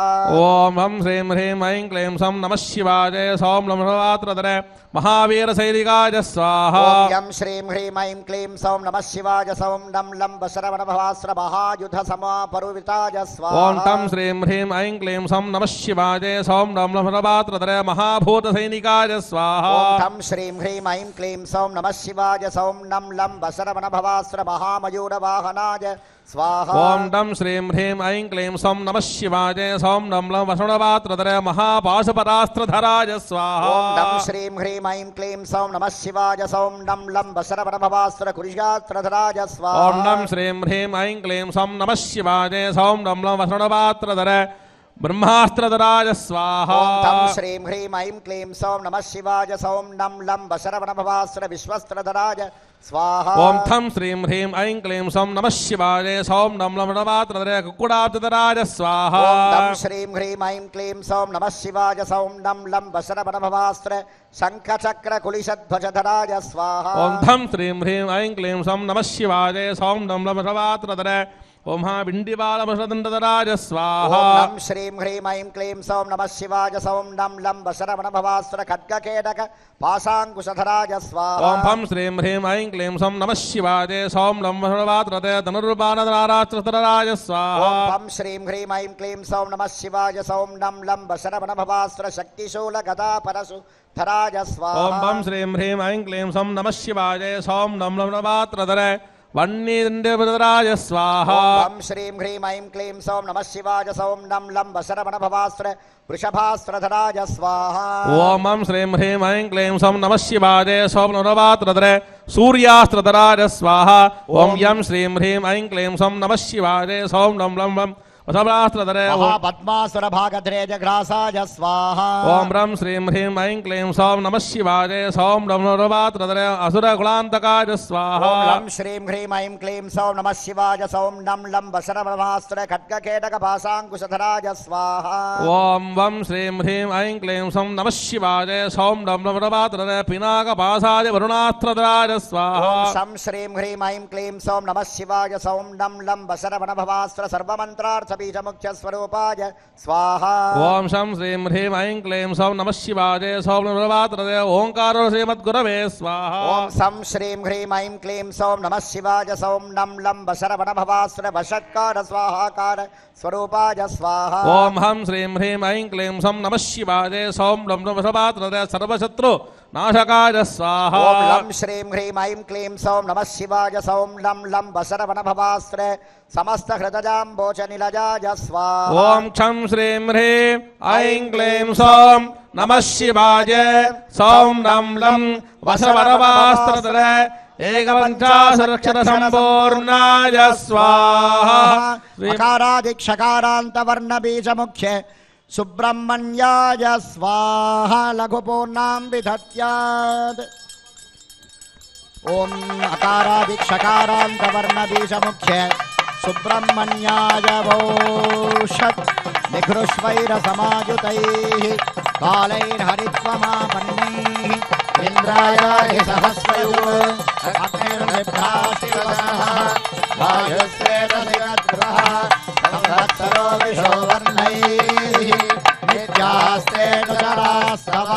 ఓం హం శ్రీం హ్రీం ఐం క్లీం సౌం నమః శివాయ. సౌం లం వసరవణభవాస్త్రధర మహావీర సైనికాయ స్వాహ. యం శ్రీం హ్రీం ఐం క్లీం సౌం నమః శివాయ. సౌం నం లం వసరవనభవాస్త్ర మహాయుధ సమాపరువితాయ స్వాహ. ఓం తం శ్రీం హ్రీం ఐం క్లీం సౌం నమః శివాయ. సౌం నం లం వసరవణభవాస్త్రధర మహాభూత సైనికాయ స్వాహ. తం శ్రీం హ్రీం ఐం క్లీం సౌం నమః శివాయ. సౌం నం లం వసరవనభవాస్త్ర మహామయూరవాహనాయ స్వాహ. ఓం డం శ్రీం హ్రీం ఐం క్లీం సౌం నమః శివాయ. సౌం నం లం వసరవణభవాస్త్రధర మహాపాశుపరాస్త్రధరాయ స్వాహ. ఓం డం శ్రీం హ్రీం ఐం క్లీం సౌం నమః శివాయ. సౌం నం లం వసరవనభవాస్త్ర కురిశాస్త్రధరాయ స్వాహ. ఓం డం శ్రీం హ్రీం ఐం క్లీం సౌం నమః శివాయ. సౌం నం లం వసరవణభవాస్త్రధర ब्रह्मास्त्रधराय स्वाहा ओम तं श्रीं ह्रीं ऐं क्लीं सौं नमः शिवाय सौं नं लं वशरवणभवास्त्र विश्वस्त्रधराय स्वाहा ओम थं श्रीं ह्रीं ऐं क्लीं सौं नमः शिवाय सौं नं लं वशरवणभवास्त्र कुक्कुटाब्धधराय स्वाहा ओम तं श्रीं ह्रीं ऐं क्लीं सौं नमः शिवाय सौं नं लं वशरवणभवास्त्र शङ्खचक्रकुलिशध्वजधराय स्वाहा ओम थं श्रीं ह्रीं ऐं क्लीं सौं नमः शिवाय सौं नं लं वशरवणभवास्त्र ओम महाबिण्डिवालमशदण्डधराय स्वाहा ओम नं श्रीं ह्रीं ऐं क्लीं सौं नमः शिवाय सौं नं लं वशरवणभवास्त्र खड्गकेटक पाशाङ्कुशधराय स्वाहा ओम फं श्रीं ह्रीं ऐं क्लीं सौं नमः शिवाय सौं नं वशरवणभवास्त्र धनुर्बाणधराराष्ट्रधराय स्वाहा ओम फं श्रीं ह्रीं ऐं क्लीं सौं नमः शिवाय सौं नं लं वशरवणभवास्त्र शक्तिशूलगदापरशु धराय स्वाहा ओम फं श्रीं ह्रीं ऐं क्लीं सौं नमः शिवाय सौं नं लं वशरवणभवास्त्र वह्निदण्डधराय स्वाहा ओम फं श्रीं ह्रीं ऐं क्लीं सौं नमः शिवाय सौं नं लं वशरवणभवास्त्र वृषभास्त्रधराय स्वाहा ओम श्रीं ह्रीं ऐं क्लीं सौं नमः शिवाय सौं नं वशरवणभवास्त्र सूर्यास्त्रधराय स्वाहा ओम यं श्रीं ह्रीं ऐं क्लीं सौं नमः शिवाय सौं नं लं वशरवणास्त्र महापद्मासुर भागधरे जघ्रासाय स्वाहा ओम रं श्रीं ह्रीं ऐं क्लीं सौं नमः शिवाय सौं नं वशरवणास्त्र असुरकुलान्तकाय स्वाहा ओम लं श्रीं ह्रीं ऐं क्लीं सौं नमः शिवाय सौं नं लं वशरवणभवास्त्र खड्गकेटकपाशाङ्कुशधराय स्वाहा ओम वं श्रीं ह्रीं ऐं क्लीं सौं नमः शिवाय सौं नं वशरवणास्त्र पिनाकपाशाय वरुणास्त्रधराय स्वाहा ओम शं श्रीं ह्रीं ऐं क्लीं सौं नमः शिवाय सौं नं लं वशरवणभवास्त्र सर्वमन्त्रार्थबीजमुख्य स्वरूपाय स्वाहा ओम शं श्रीं ह्रीं ऐं क्लीं सौं नमः शिवाय सौं नं वशरवणास्त्र ओंकार श्रीमद्गुरवे स्वाहा ओम शं श्रीं ह्रीं ऐं क्लीं सौं नमः शिवाय सौं नं लं वशरवणभवास्त्र वषट्कार स्वाहाकार स्वरूपाय स्वाहा ओम हं श्रीं ह्रीं ऐं क्लीं सौं नमः शिवाय सौं नं वशरवणास्त्र सर्वशत्रु नाशकाय स्वाहा ओम लं श्रीं ह्रीं ऐं क्लीं सौं नमः शिवाय सौं नं लं वशरवणभवास्त्र समस्त हृदयाम्बोचनिलजाय स्वाहा ओम क्षं श्रीं ह्रीं ऐं क्लीं सौं नमः शिवाय सौं नं लं वशरवणभवास्त्र एकपञ्चाशदक्षरसम्पूर्णाय स्वाहा अकारादिक्षकारान्तवर्णबीजमुख्य सुब्रह्मण्याय स्वाहा लघुपूर्णां विधत्यात् ओम अकारादिक्षकारान्तवर्णबीजमुख्य सुब्रह्मण्याय वोषत् निघृष्वैरसमायुतैः कालैर्हरित्वमापन्नैः इन्द्राय सहस्रयुः अग्निर्निभ्राशिवसः वायुस्वेदशिरद्रुवः संवत्सरो विशोवर्णैः नित्यास्तेन जरास्तव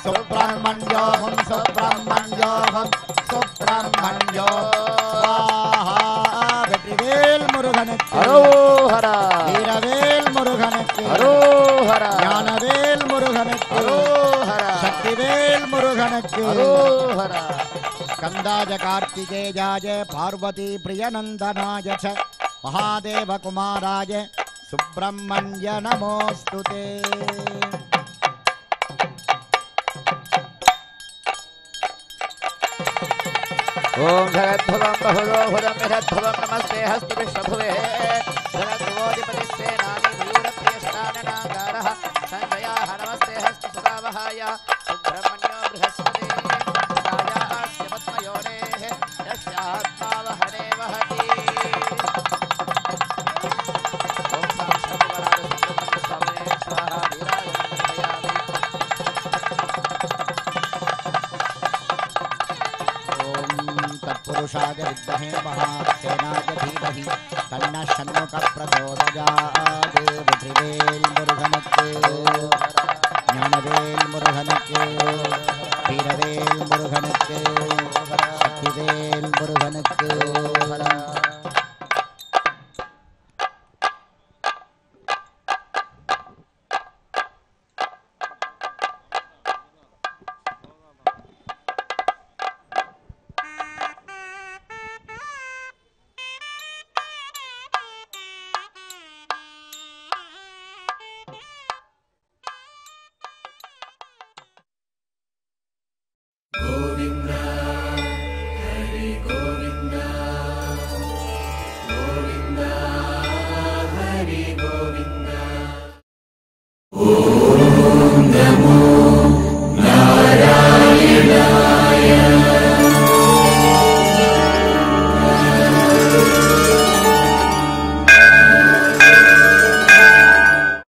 सुब्रह्मण्योऽहं सुब्रह्मण्योऽहं सुब्रह्मण्यो स्वाहा வெற்றிவேல் முருகனுக்கு அரோஹரா வீரவேல் முருகனுக்கு அரோஹரா ஞானவேல் முருகனுக்கு அரோஹரா சக்திவேல் முருகனுக்கு அரோஹரா ஸ்கந்தாஜ கார்த்திகேயாஜ பார்வதி பிரியநந்தனாய ச महादेव कुमाराय सुब्रह्मण्य नमोस्तुते। ओम जगद्भुवं बहुलोहुरं निरद्भुवं नमस्ते हस्तु विश्वभुवे जगद्भुवोऽधिपतिस्ते नामी मयूरप्रियशताननागारः संजयाः नमस्ते हस्तु सुरावहाय सुब्रह्मण्यो बृहस्पति राजास्य पद्मयोनेः यस्यात्मावहने वहति। ओम साक्षात्काराय सुब्रह्मण्य स्वामिने स्वाहा वीराय तत्पुरुषाय विद्महे महासेनाय धीमहि तन्नः षण्मुखः प्रचोदयात्। வெற்றிவேல் முருகனுக்கு, ஞானவேல் முருகனுக்கு, வீரவேல் முருகனுக்கு, சக்திவேல் முருகனுக்கு. ఓం